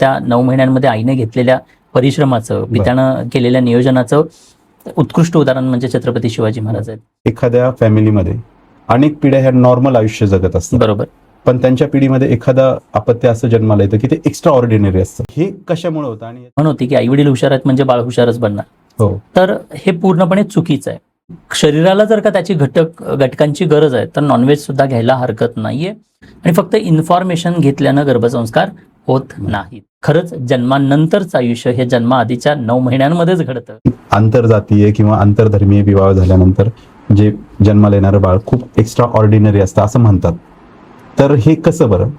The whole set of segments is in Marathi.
त्या 9 महिन्यांमध्ये आईने घेतलेल्या परिश्रमाचं, पित्यानं केलेल्या नियोजनाचं उत्कृष्ट उदाहरण म्हणजे छत्रपती शिवाजी महाराज आहेत. एखाद्या फॅमिलीमध्ये अनेक पिढ्या ह्या नॉर्मल आयुष्य जगत असतात, बरोबर. पण त्यांच्या पिढीमध्ये एखादा अपत्य असं जन्माला येतं की ते एक्स्ट्रा ऑर्डिनरी असतं. हे कशामुळे होतं? आणि म्हणून होती की आई वडील हुशार आहेत म्हणजे बाळ हुशारच बनणार. हो, तर हे पूर्णपणे चुकीचं आहे. शरीराला जर का त्याची घटकांची गरज आहे तर नॉनव्हेज सुद्धा घ्यायला हरकत नाहीये. आणि फक्त इन्फॉर्मेशन घेतल्यानं गर्भसंस्कार होत नाहीत. खरंच जन्मानंतरचं आयुष्य हे जन्माआधीच्या 9 महिन्यांमध्येच घडतं. आंतरजातीय किंवा आंतरधर्मीय विवाह झाल्यानंतर जे जन्माला येणारं बाळ खूप एक्स्ट्रा ऑर्डिनरी असतं असं म्हणतात. तर हे कसं बरं?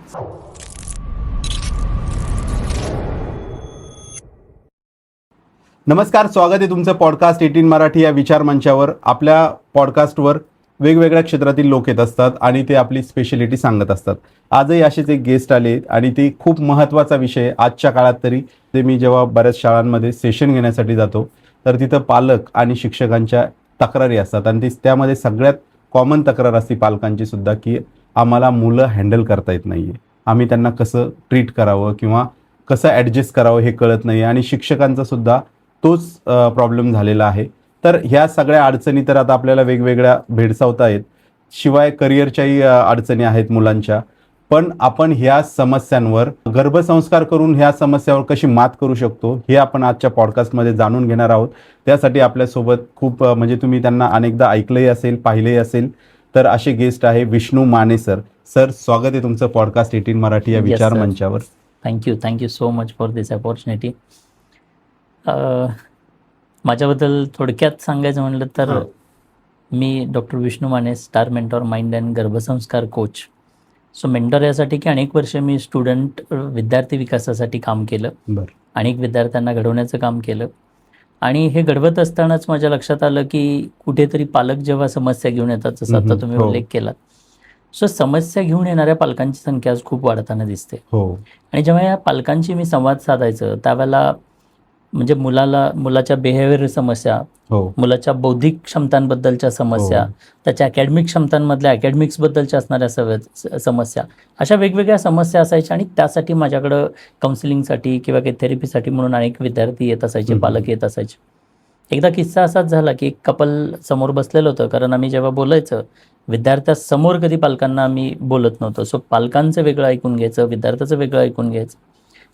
नमस्कार, स्वागत आहे तुमचं पॉडकास्ट 18 मराठी या विचार मंचावर. आपल्या पॉडकास्टवर वेगवेगळ्या क्षेत्रातील लोक येत असतात आणि ते आपली स्पेशलिटी सांगत असतात. आजही असेच एक गेस्ट आले आणि ते खूप महत्त्वाचा विषय आजच्या काळात तरी. ते मी जेव्हा बऱ्याच शाळांमध्ये सेशन घेण्यासाठी जातो तर तिथं पालक आणि शिक्षकांच्या तक्रारी असतात आणि त्यामध्ये सगळ्यात कॉमन तक्रार असते पालकांची सुद्धा की आम्हाला मुलं हँडल करता येत नाही आहे, आम्ही त्यांना कसं ट्रीट करावं किंवा कसं ॲडजस्ट करावं हे कळत नाही. आणि शिक्षकांचा सुद्धा तोच प्रॉब्लेम झालेला आहे. तर ह्या सगळ्या अडचणी तर आता आपल्याला वेगवेगळ्या भेडसावत आहेत, शिवाय करिअरच्याही अडचणी आहेत मुलांच्या. पण आपण ह्या समस्यांवर गर्भसंस्कार करून ह्या समस्यावर कशी मात करू शकतो हे आपण आजच्या पॉडकास्टमध्ये जाणून घेणार आहोत. त्यासाठी आपल्यासोबत खूप म्हणजे तुम्ही त्यांना अनेकदा ऐकलंही असेल, पाहिलंही असेल, तर असे गेस्ट आहे विष्णू माने सर. सर, स्वागत आहे तुमचं पॉडकास्ट 18 मराठी या विचार मंचावर. Thank you so much for this opportunity. माझ्याबद्दल थोडक्यात सांगायचं म्हटलं तर मी doctor Vishnu Mane, star mentor, mind and गर्भसंस्कार कोच. सो मेंटॉर यासाठी की अनेक वर्ष मी विद्यार्थी विकासासाठी काम केलं. अनेक विद्यार्थ्यांना घडवण्याचं काम केलं. आणि हे घडवत असतानाच माझ्या लक्षात आलं की कुठेतरी पालक जेव्हा समस्या घेऊन येतात, जसं आता तुम्ही उल्लेख केलात, सो समस्या घेऊन येणाऱ्या पालकांची संख्या आज खूप वाढताना दिसते. आणि जेव्हा या पालकांशी मी संवाद साधायचं त्यावेळेला म्हणजे मुलाच्या बिहेवियर समस्या, मुलाच्या बौद्धिक क्षमतांबद्दलच्या समस्या, त्याच्या अकॅडमिक क्षमतांमधल्या अकॅडमिक्सबद्दलच्या असणाऱ्या समस्या, अशा वेगवेगळ्या समस्या असायच्या. आणि त्यासाठी माझ्याकडं काउन्सिलिंगसाठी किंवा काही थेरपीसाठी म्हणून अनेक विद्यार्थी येत असायचे, पालक येत असायचे. एकदा किस्सा असाच झाला की एक कपल समोर बसलेलं होतं, कारण आम्ही जेव्हा बोलायचं विद्यार्थ्यासमोर कधी पालकांना आम्ही बोलत नव्हतो. सो पालकांचं वेगळं ऐकून घ्यायचं, विद्यार्थ्याचं वेगळं ऐकून घ्यायचं.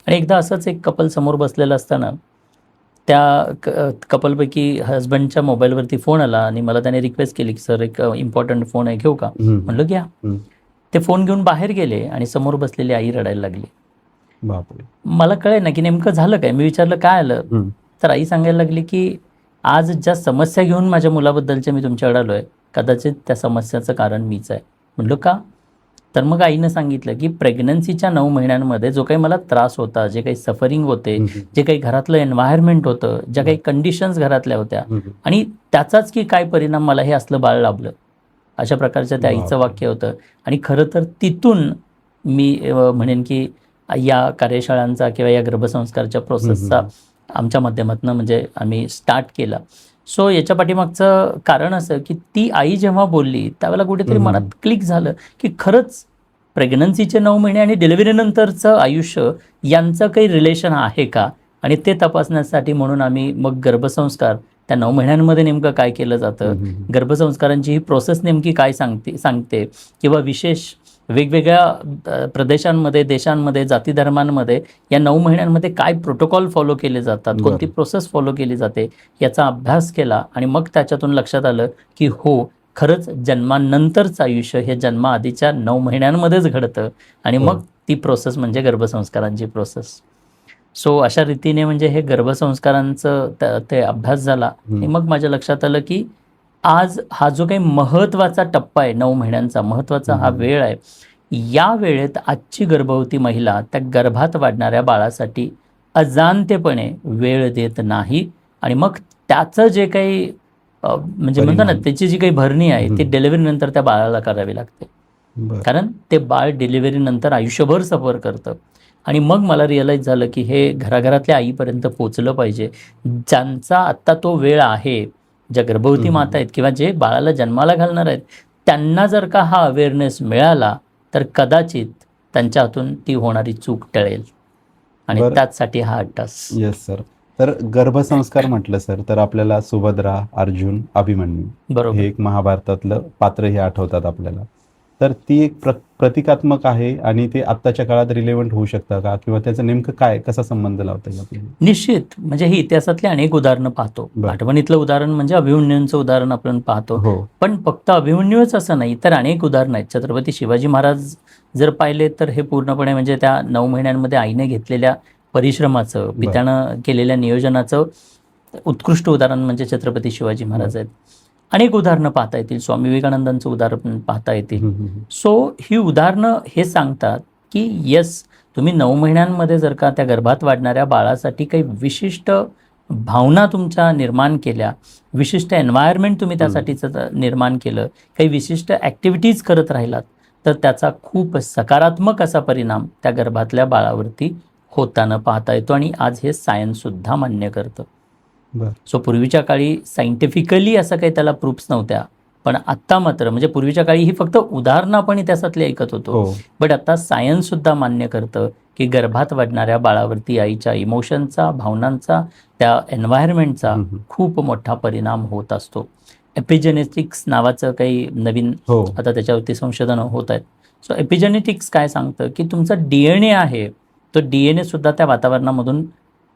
आणि एकदा असंच एक कपल समोर बसलेलं असताना त्या कपलपैकी हजबंडच्या मोबाईलवरती फोन आला आणि मला त्याने रिक्वेस्ट केली की सर एक इम्पॉर्टंट फोन आहे, घेऊ का? म्हणलं घ्या. ते फोन घेऊन बाहेर गेले आणि समोर बसलेली आई रडायला लागली. मला कळे ना की नेमकं झालं काय. मी विचारलं काय आलं, तर आई सांगायला लागली की आज ज्या समस्या घेऊन माझ्या मुलाबद्दलच्या मी तुमच्याकडे आलो आहे, कदाचित त्या समस्याचं कारण मीच आहे. म्हणलं का? तर मग आईनं सांगितलं की प्रेग्नन्सीच्या 9 महिन्यांमध्ये जो काही मला त्रास होता, जे काही सफरिंग होते, जे काही घरातलं एन्व्हायरमेंट होतं, ज्या काही कंडिशन्स घरातल्या होत्या, आणि त्याचाच की काय परिणाम मला हे असलं बाळ लाभलं, अशा प्रकारचं त्या आईचं वाक्य होतं. आणि खरं तर तिथून मी म्हणेन की या कार्यशाळांचा किंवा या गर्भसंस्कारच्या प्रोसेसचा आमच्या माध्यमातून म्हणजे आम्ही स्टार्ट केला. सो याच्या पाठीमागचं कारण असं की ती आई जेव्हा बोलली त्यावेळेला कुठेतरी मनात क्लिक झालं की खरंच प्रेग्नन्सीचे 9 महिने आणि डिलिव्हरीनंतरचं आयुष्य यांचं काही रिलेशन आहे का. आणि ते तपासण्यासाठी म्हणून आम्ही मग गर्भसंस्कार, त्या 9 महिन्यांमध्ये नेमकं काय केलं जातं, गर्भसंस्कारांची ही प्रोसेस नेमकी काय सांगते किंवा विशेष वेगवेगळ्या प्रदेशांमध्ये, देशांमध्ये, जाती धर्मांमध्ये या 9 महिन्यांमध्ये काय प्रोटोकॉल फॉलो केले जातात, कोणती प्रोसेस फॉलो केली जाते, याचा अभ्यास केला. आणि मग त्याच्यातून लक्षात आलं की हो, खरंच जन्मानंतरचं आयुष्य हे जन्माआधीच्या 9 महिन्यांमध्येच घडतं. आणि मग ती प्रोसेस म्हणजे गर्भसंस्कारांची प्रोसेस. सो अशा रीतीने म्हणजे हे गर्भसंस्कारांचं ते अभ्यास झाला. आणि मग माझ्या लक्षात आलं की आज हा जो काही महत्त्वाचा टप्पा आहे, 9 महिन्यांचा महत्त्वाचा हा वेळ आहे, या वेळेत आजची गर्भवती महिला त्या गर्भात वाढणाऱ्या बाळासाठी अजाणतेपणे वेळ देत नाही. आणि मग त्याचं जे काही म्हणजे म्हणतो ना, त्याची जी काही भरणी आहे ती डिलिव्हरीनंतर त्या बाळाला करावी लागते. कारण ते बाळ डिलिव्हरीनंतर आयुष्यभर सफर करतं. आणि मग मला रिअलाईज झालं की हे घराघरातल्या आईपर्यंत पोचलं पाहिजे, ज्यांचा आत्ता तो वेळ आहे, ज्या गर्भवती माता आहेत किंवा जे बाळाला जन्माला घालणार आहेत, त्यांना जर का हा अवेअरनेस मिळाला तर कदाचित त्यांच्या हातून ती होणारी चूक टळेल. आणि बरं. त्याचसाठी हा अट्टास. Yes sir. तर गर्भसंस्कार म्हटलं सर तर आपल्याला सुभद्रा, अर्जुन, अभिमन्यू बरोबर. हे एक महाभारतातलं पात्र हे आठवतात आपल्याला. तर ती एक प्रतिकात्मक आहे आणि ते आत्ताच्या काळात रिलेव्हंट होऊ शकतं का, किंवा त्याचं नेमकं काय, कसा संबंध लावता येईल आपल्याला? निश्चित, म्हणजे ही इतिहासातली अनेक उदाहरणं पाहतो. बरं. आठवणीतलं उदाहरण म्हणजे अभिमन्यूंचं उदाहरण आपण पाहतो. हो. पण फक्त अभिमन्यूच असं नाही, तर अनेक उदाहरणं आहेत. छत्रपती शिवाजी महाराज जर पाहिले तर हे पूर्णपणे म्हणजे त्या 9 महिन्यांमध्ये आईने घेतलेल्या परिश्रमाचं, पित्यानं केलेल्या नियोजनाचं उत्कृष्ट उदाहरण म्हणजे छत्रपती शिवाजी महाराज आहेत. अनेक उदाहरणं पाहता येतील. स्वामी विवेकानंदांचं उदाहरण पाहता येतील. सो ही उदाहरणं हे सांगतात की येस, तुम्ही 9 महिन्यांमध्ये जर का त्या गर्भात वाढणाऱ्या बाळासाठी काही विशिष्ट भावना तुमच्या निर्माण केल्या, विशिष्ट एन्व्हायरमेंट तुम्ही त्यासाठीचं निर्माण केलं, काही विशिष्ट ॲक्टिव्हिटीज करत राहिलात, तर त्याचा खूप सकारात्मक असा परिणाम त्या गर्भातल्या बाळावरती होताना पाहता येतो. आणि आज हे सायन्ससुद्धा मान्य करतं. सो पूर्वीच्या काळी सायंटिफिकली असं काही त्याला प्रूफ्स नव्हत्या, पण आत्ता मात्र म्हणजे पूर्वीच्या काळी ही फक्त उदाहरणं आपण इतिहासातली ऐकत होतो, बट आता सायन्ससुद्धा मान्य करतं की गर्भात वाढणाऱ्या बाळावरती आईच्या इमोशनचा, भावनांचा, त्या एन्व्हायरमेंटचा खूप मोठा परिणाम होत असतो. एपिजेनेटिक्स नावाचं काही नवीन आता त्याच्यावरती संशोधनं होत आहेत. सो एपिजेनेटिक्स काय सांगतं की तुमचा DNA आहे, तो DNA सुद्धा त्या वातावरणामधून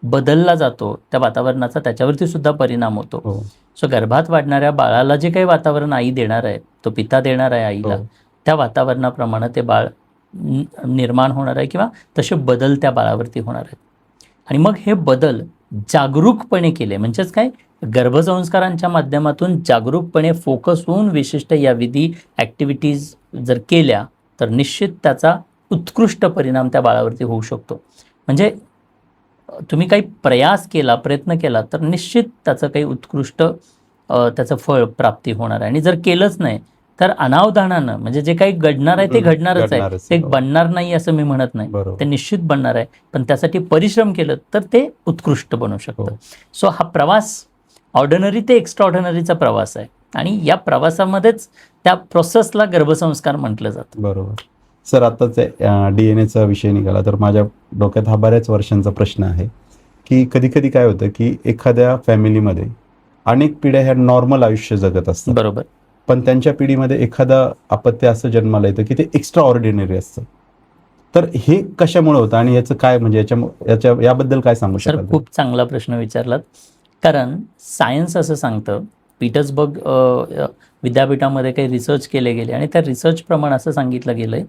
बदलला जातो, त्या वातावरणाचा त्याच्यावरती सुद्धा परिणाम होतो. सो गर्भात वाढणाऱ्या बाळाला जे काही वातावरण आई देणार आहे, तो पिता देणार आहे आईला, त्या वातावरणाप्रमाणे ते बाळ निर्माण होणार आहे किंवा तसे बदल त्या बाळावरती होणार आहेत. आणि मग हे बदल जागरूकपणे केले, म्हणजेच काय, गर्भसंस्कारांच्या माध्यमातून जागरूकपणे फोकस होऊन विशिष्ट या विधी ॲक्टिव्हिटीज जर केल्या तर निश्चित त्याचा उत्कृष्ट परिणाम त्या बाळावरती होऊ शकतो. म्हणजे तुम्ही काही प्रयास केला, प्रयत्न केला तर निश्चित त्याचं काही उत्कृष्ट त्याचं फळ प्राप्ती होणार आहे. आणि जर केलंच नाही तर अनावधानानं, म्हणजे जे काही घडणार आहे ते घडणारच आहे, ते बनणार नाही असं मी म्हणत नाही, ते निश्चित बनणार आहे. पण त्यासाठी परिश्रम केलं तर ते उत्कृष्ट बनू शकतं. सो हा प्रवास ऑर्डिनरी ते एक्स्ट्रा ऑर्डिनरीचा प्रवास आहे आणि या प्रवासामध्येच त्या प्रोसेसला गर्भसंस्कार म्हटलं जातं. बरोबर सर. आत्ताच DNA विषय निघाला तर माझ्या डोक्यात हा बऱ्याच वर्षांचा प्रश्न आहे की कधी कधी काय होतं की एखाद्या फॅमिलीमध्ये अनेक पिढ्या ह्या नॉर्मल आयुष्य जगत असतात. बरोबर. पण त्यांच्या पिढीमध्ये एखादं अपत्य असं जन्माला येतं की ते एक्स्ट्रा ऑर्डिनरी असतं. तर हे कशामुळे होतं आणि याचं काय, म्हणजे याबद्दल काय सांगू शकाल? सर, खूप चांगला प्रश्न विचारलात. कारण सायन्स असं सांगतं, पीटर्सबर्ग विद्यापीठामध्ये काही रिसर्च केले गेले आणि त्या रिसर्चप्रमाणे असं सांगितलं गेलं आहे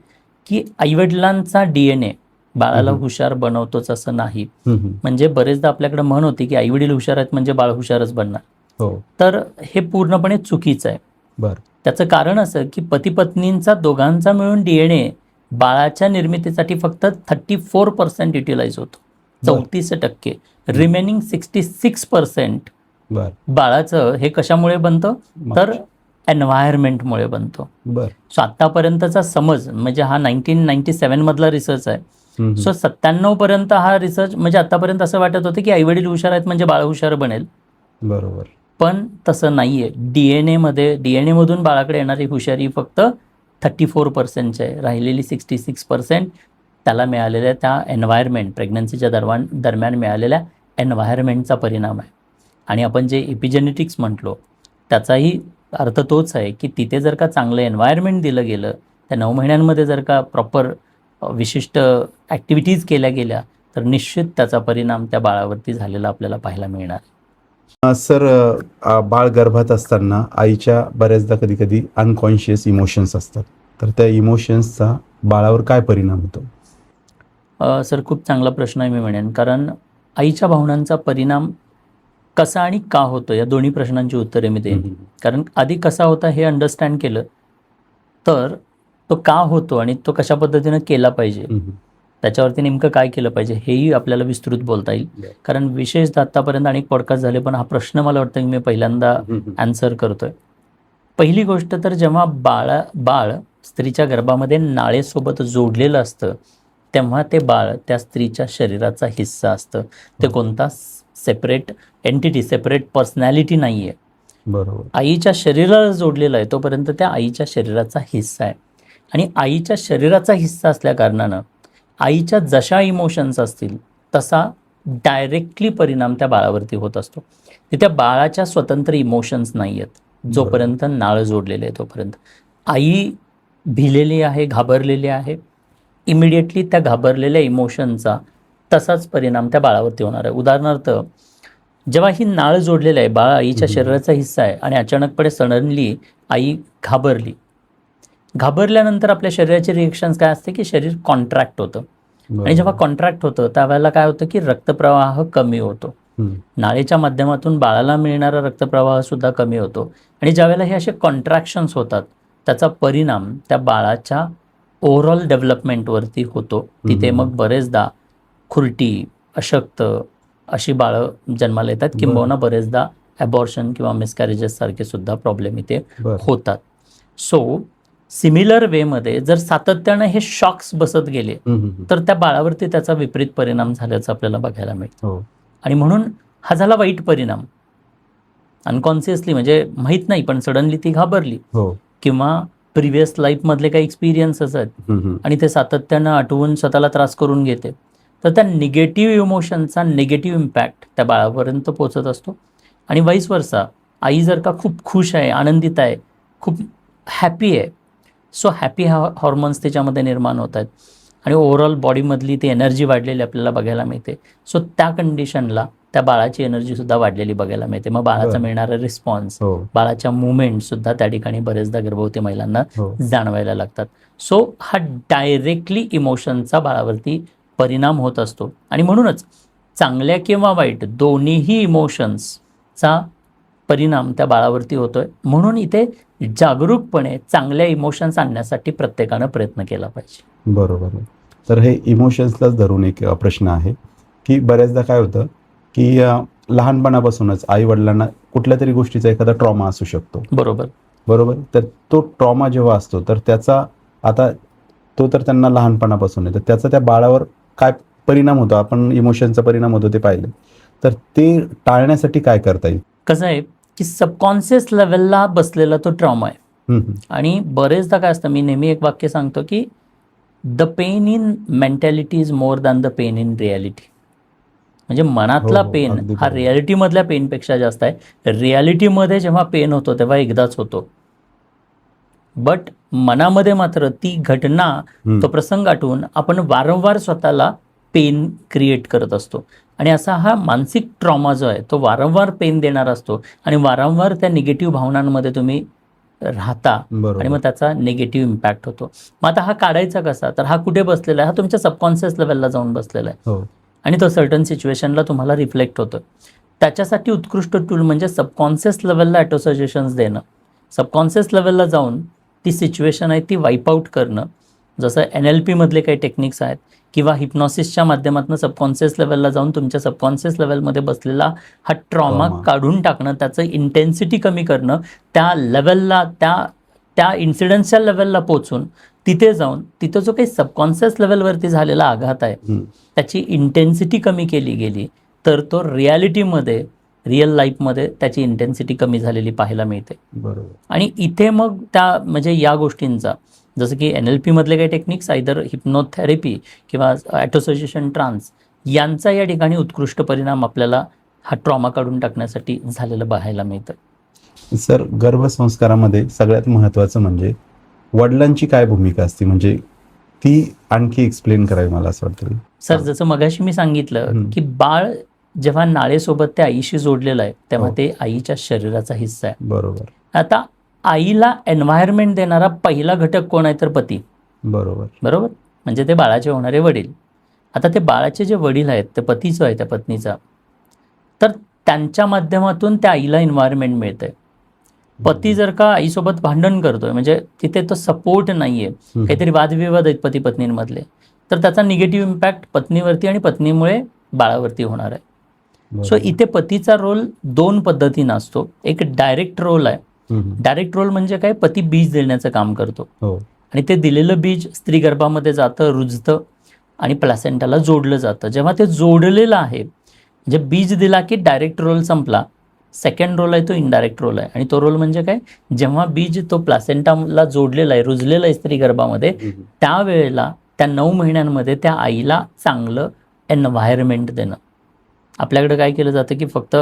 की आईवडिलांचा DNA बाळाला हुशार बनवतोच असं नाही. म्हणजे बरेचदा आपल्याकडे म्हण होती की आईवडील हुशार आहेत म्हणजे बाळ हुशारच बनणार. तर हे पूर्णपणे चुकीचं आहे. त्याचं कारण असं की पती पत्नींचा दोघांचा मिळून DNA बाळाच्या निर्मितीसाठी फक्त 34% युटिलाइज होतो, 34%. रिमेनिंग 66% बाळाचं हे कशामुळे बनतं तर एन्व्हायरमेंटमुळे बनतो. सो आतापर्यंतचा समज म्हणजे हा 1997 मधला रिसर्च आहे. सो 97 पर्यंत हा रिसर्च म्हणजे आतापर्यंत असं वाटत होतं की आईवडील हुशार आहेत म्हणजे बाळ हुशार बनेल. बरोबर. पण तसं नाहीये. DNA मधून बाळाकडे येणारी हुशारी फक्त 34% आहे. राहिलेली 66% त्याला मिळालेल्या त्या एन्व्हायरमेंट, प्रेग्नन्सीच्या दरम्यान मिळालेल्या एन्व्हायरमेंटचा परिणाम आहे. आणि आपण जे एपिजेनेटिक्स म्हटलो त्याचाही अर्थ तोच आहे की तिथे जर का चांगलं एन्व्हायरमेंट दिलं गेलं, त्या 9 महिन्यांमध्ये जर का प्रॉपर विशिष्ट ॲक्टिव्हिटीज केल्या गेल्या तर निश्चित त्याचा परिणाम त्या बाळावरती झालेला आपल्याला पाहायला मिळणार. सर, बाळ गर्भात असताना आईच्या बऱ्याचदा कधी कधी अनकॉन्शियस इमोशन्स असतात, तर त्या इमोशन्सचा बाळावर काय परिणाम होतो? सर, खूप चांगला प्रश्न आहे मी म्हणेन. कारण आईच्या भावनांचा परिणाम कसा आणि का होतो या दोन्ही प्रश्नांची उत्तरे मी देईन. कारण आधी कसा होता हे अंडरस्टँड केलं तर तो का होतो आणि तो कशा पद्धतीनं केला पाहिजे, त्याच्यावरती नेमकं काय केलं पाहिजे हेही आपल्याला विस्तृत बोलता येईल. कारण विशेषतः आत्तापर्यंत अनेक पॉडकास्ट झाले पण हा प्रश्न मला वाटतं की मी पहिल्यांदा आन्सर करतोय. पहिली गोष्ट तर जेव्हा बाळ स्त्रीच्या गर्भामध्ये नाळेसोबत जोडलेलं असतं तेव्हा ते बाळ त्या स्त्रीच्या शरीराचा हिस्सा असतं. ते कोणता सेपरेट एंटिटी, सेपरेट पर्सनॅलिटी नाही आहे. बरोबर. आईच्या शरीराला जोडलेलं आहे तोपर्यंत त्या आईच्या शरीराचा हिस्सा आहे. आणि आईच्या शरीराचा हिस्सा असल्या कारणानं आईच्या जशा इमोशन्स असतील तसा डायरेक्टली परिणाम त्या बाळावरती होत असतो. त्या बाळाच्या स्वतंत्र इमोशन्स नाही आहेत जोपर्यंत नाळ जोडलेले आहे तोपर्यंत. आई भिलेली आहे, घाबरलेली आहे, इमिडिएटली त्या घाबरलेल्या इमोशनचा तसाच परिणाम त्या बाळावरती होणार आहे. उदाहरणार्थ, जेव्हा ही नाळ जोडलेली आहे, बाळ आईच्या शरीराचा हिस्सा आहे आणि अचानकपणे सडनली आई घाबरली. घाबरल्यानंतर आपल्या शरीराचे रिएक्शन्स काय असते की शरीर कॉन्ट्रॅक्ट होतं. आणि जेव्हा कॉन्ट्रॅक्ट होतं त्यावेळेला काय होतं की रक्तप्रवाह कमी होतो. नाळेच्या माध्यमातून बाळाला मिळणारा रक्तप्रवाह सुद्धा कमी होतो. आणि ज्यावेळेला हे असे कॉन्ट्रॅक्शन्स होतात त्याचा परिणाम त्या बाळाच्या ओव्हरऑल डेव्हलपमेंटवरती होतो. तिथे मग बरेचदा खुरटी, अशक्त अशी बाळं जन्माला येतात, किंबहुना बरेचदा ॲबॉर्शन किंवा मिसकॅरेजेस सारखे सुद्धा प्रॉब्लेम इथे होतात. सो सिमिलर वेमध्ये जर सातत्यानं हे शॉक्स बसत गेले तर त्या बाळावरती त्याचा विपरीत परिणाम झाल्याचं आपल्याला बघायला मिळतं. आणि म्हणून हा झाला वाईट परिणाम. अनकॉन्शियसली म्हणजे माहीत नाही पण सडनली ती घाबरली किंवा प्रिव्हियस लाईफमधले काही एक्सपिरियन्सेस आहेत आणि ते सातत्यानं आठवून स्वतःला त्रास करून घेते, तर त्या निगेटिव्ह इमोशनचा निगेटिव्ह इम्पॅक्ट त्या बाळापर्यंत पोचत असतो. आणि वाईस वर्सा, आई जर का खूप खुश आहे, आनंदित आहे, खूप हॅपी आहे, सो हॅपी हॉर्मोन्स त्याच्यामध्ये निर्माण होत आहेत आणि ओव्हरऑल बॉडीमधली ती एनर्जी वाढलेली आपल्याला बघायला मिळते. सो त्या कंडिशनला त्या बाळाची एनर्जीसुद्धा वाढलेली बघायला मिळते. मग बाळाचा मिळणारा रिस्पॉन्स, बाळाच्या मुवमेंटसुद्धा त्या ठिकाणी बरेचदा गर्भवती महिलांना जाणवायला लागतात. सो हा डायरेक्टली इमोशनचा बाळावरती परिणाम होत असतो. आणि म्हणूनच चांगल्या किंवा वाईट दोन्हीही इमोशन्सचा परिणाम त्या बाळावरती होतोय. म्हणून इथे जागरूकपणे चांगल्या इमोशन्स आणण्यासाठी प्रत्येकानं प्रयत्न केला पाहिजे. बरोबर. तर हे इमोशन्सलाच धरून एक प्रश्न आहे की बऱ्याचदा काय होतं की लहानपणापासूनच आई वडिलांना कुठल्या तरी गोष्टीचा एखादा ट्रॉमा असू शकतो. बरोबर. तर तो ट्रॉमा जेव्हा असतो तर त्याचा आता तो तर त्यांना लहानपणापासून आहे, तर त्याचा त्या बाळावर काय परिणाम होतो, आपण इमोशनचा परिणाम होतो ते पाहिलं, तर ते टाळण्यासाठी काय करता येईल? कसं आहे की सबकॉन्शियस लेवलला बसलेला तो ट्रॉमा आहे. आणि बरेचदा काय असतं, मी नेहमी एक वाक्य सांगतो की the pain in mentality is more than the pain in reality. म्हणजे मनातला पेन हा रियालिटीमधल्या पेनपेक्षा जास्त आहे. रियालिटीमध्ये जेव्हा पेन होतो तेव्हा एकदाच होतो, बट मनामध्ये मात्र ती घटना, तो प्रसंग आठवून आपण वारंवार स्वतःला पेन क्रिएट करत असतो. आणि असा हा मानसिक ट्रॉमा जो आहे तो वारंवार पेन देणारा असतो आणि वारंवार त्या निगेटिव्ह भावनांमध्ये तुम्ही राहता आणि मग त्याचा निगेटिव्ह इम्पॅक्ट होतो. मग आता हा काढायचा कसा, तर हा कुठे बसलेला आहे, हा तुमच्या सबकॉन्शियस लेवलला जाऊन बसलेला आहे आणि तो सर्टन सिच्युएशनला तुम्हाला रिफ्लेक्ट होतो. त्याच्यासाठी उत्कृष्ट टूल म्हणजे सबकॉन्शियस लेवलला ॲटोसजेशन्स देणं, सबकॉन्शियस लेवलला जाऊन ती सिच्युएशन आहे ती वाईप आऊट करणं. जसं NLP मधले काही टेक्निक्स आहेत किंवा हिप्नॉसिसच्या माध्यमातून सबकॉन्शियस लेवलला जाऊन तुमच्या सबकॉन्शियस लेवलमध्ये बसलेला हा ट्रॉमा काढून टाकणं, त्याचं इंटेन्सिटी कमी करणं, त्या लेवलला त्या इन्सिडन्सच्या लेवलला पोचून तिथे जाऊन तिथं जो काही सबकॉन्शियस लेवलवरती झालेला आघात आहे त्याची इंटेन्सिटी कमी केली गेली तर तो रियालिटीमध्ये, रिअल लाईफमध्ये त्याची इंटेन्सिटी कमी झालेली पाहायला मिळते. आणि इथे मग त्या म्हणजे या गोष्टींचा, जसं की NLP मधले काही टेक्निक्स, आयदर हिप्नोथेरपी किंवा ॲटोसजेशन ट्रान्स, यांचा या ठिकाणी उत्कृष्ट परिणाम आपल्याला हा ट्रॉमा काढून टाकण्यासाठी झालेलं पाहायला मिळतं. सर, गर्भसंस्कारामध्ये सगळ्यात महत्त्वाचं म्हणजे वडिलांची काय भूमिका असते, म्हणजे ती आणखी एक्सप्लेन करावी मला असं वाटतं. सर, जसं मगाशी मी सांगितलं की बाळ जेव्हा नाळेसोबत त्या आईशी जोडलेलं आहे तेव्हा ते आईच्या शरीराचा हिस्सा आहे. बरोबर. आता आईला एन्व्हायरमेंट देणारा पहिला घटक कोण आहे, तर पती. बरोबर. म्हणजे ते बाळाचे होणारे वडील. आता ते बाळाचे जे वडील आहेत, ते पतीचं आहे, त्या पत्नीचा, तर त्यांच्या माध्यमातून त्या आईला एन्व्हायरमेंट मिळतंय. पती जर का आईसोबत भांडण करतोय, म्हणजे तिथे तो सपोर्ट नाहीये, काहीतरी वादविवाद आहेत पती पत्नींमधले, तर त्याचा निगेटिव्ह इम्पॅक्ट पत्नीवरती आणि पत्नीमुळे बाळावरती होणार आहे. सो इथे पतीचा रोल दोन पद्धतीनं असतो. एक डायरेक्ट रोल आहे. डायरेक्ट रोल म्हणजे काय, पती बीज देण्याचं काम करतो आणि ते दिलेलं बीज स्त्री गर्भामध्ये जातं, रुजतं आणि प्लॅसेंटाला जोडलं जातं. जेव्हा ते जोडलेलं आहे, म्हणजे बीज दिला की डायरेक्ट रोल संपला. सेकंड रोल आहे तो इनडायरेक्ट रोल आहे. आणि तो रोल म्हणजे काय, जेव्हा बीज तो प्लॅसेंटाला जोडलेला आहे, रुजलेला आहे स्त्री गर्भामध्ये, त्यावेळेला त्या 9 महिन्यांमध्ये त्या आईला चांगलं एन्व्हायरमेंट देणं. आपल्याकडे काय केलं जातं की फक्त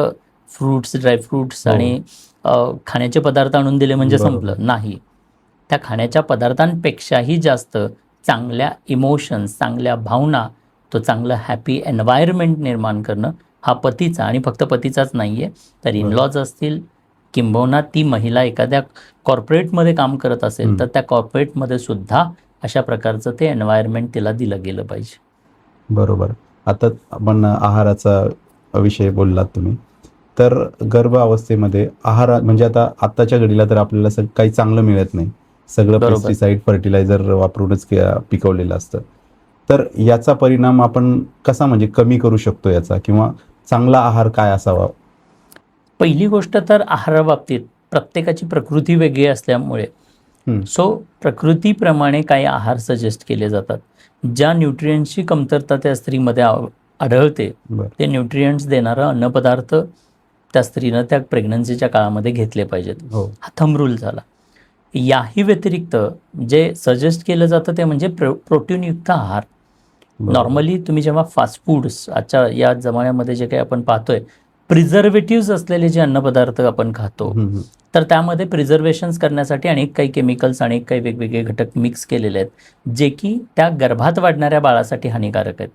फ्रूट्स, ड्रायफ्रूट्स हो. आणि खाण्याचे पदार्थ आणून दिले म्हणजे बरोबर. संपलं. नाही, त्या खाण्याच्या पदार्थांपेक्षाही जास्त चांगल्या इमोशन्स, चांगल्या भावना, तो चांगलं हॅपी एन्व्हायरमेंट निर्माण करणं हा पतीचा, आणि फक्त पतीचाच नाही आहे, तर इनलॉज असतील, किंबहुना ती महिला एखाद्या कॉर्पोरेटमध्ये काम करत असेल तर त्या कॉर्पोरेटमध्ये सुद्धा अशा प्रकारचं ते एन्व्हायरमेंट तिला दिलं गेलं पाहिजे. बरोबर. आता आपण आहाराचा विषय बोललात तुम्ही. तर गर्भावस्थेमध्ये आहार म्हणजे आता आत्ताच्या घडीला तर आपल्याला काही चांगलं मिळत नाही. सगळं बरोबर. पेस्टिसाइड, फर्टिलायझर वापरूनच पिकवलेलं असतं. तर याचा परिणाम आपण कसा म्हणजे कमी करू शकतो याचा, किंवा चांगला आहार काय असावा? पहिली गोष्ट तर आहाराबाबतीत प्रत्येकाची प्रकृती वेगळी असल्यामुळे सो प्रकृतीप्रमाणे काही आहार सजेस्ट केले जातात. ज्या न्यूट्रिएंट्सची कमतरता त्या स्त्रीमध्ये आढळते बरं. ते न्यूट्रिएंट्स देणारा अन्नपदार्थ त्या स्त्रीनं त्या प्रेग्नन्सीच्या काळामध्ये घेतले पाहिजेत. हो. हा थंब रूल झाला. याही व्यतिरिक्त जे सजेस्ट केलं जातं ते म्हणजे प्रोटीनयुक्त आहार. बरोबर. नॉर्मली तुम्ही जेव्हा फास्ट फूड्स आजच्या या जमान्यामध्ये जे काही आपण पाहतोय, प्रिझर्वेटिव्ज असलेले जे अन्नपदार्थ आपण खातो, तर त्यामध्ये प्रिझर्वेशन्स करण्यासाठी अनेक काही केमिकल्स, अनेक काही वेगवेगळे घटक मिक्स केलेले आहेत, जे की त्या गर्भात वाढणाऱ्या बाळासाठी हानिकारक आहेत.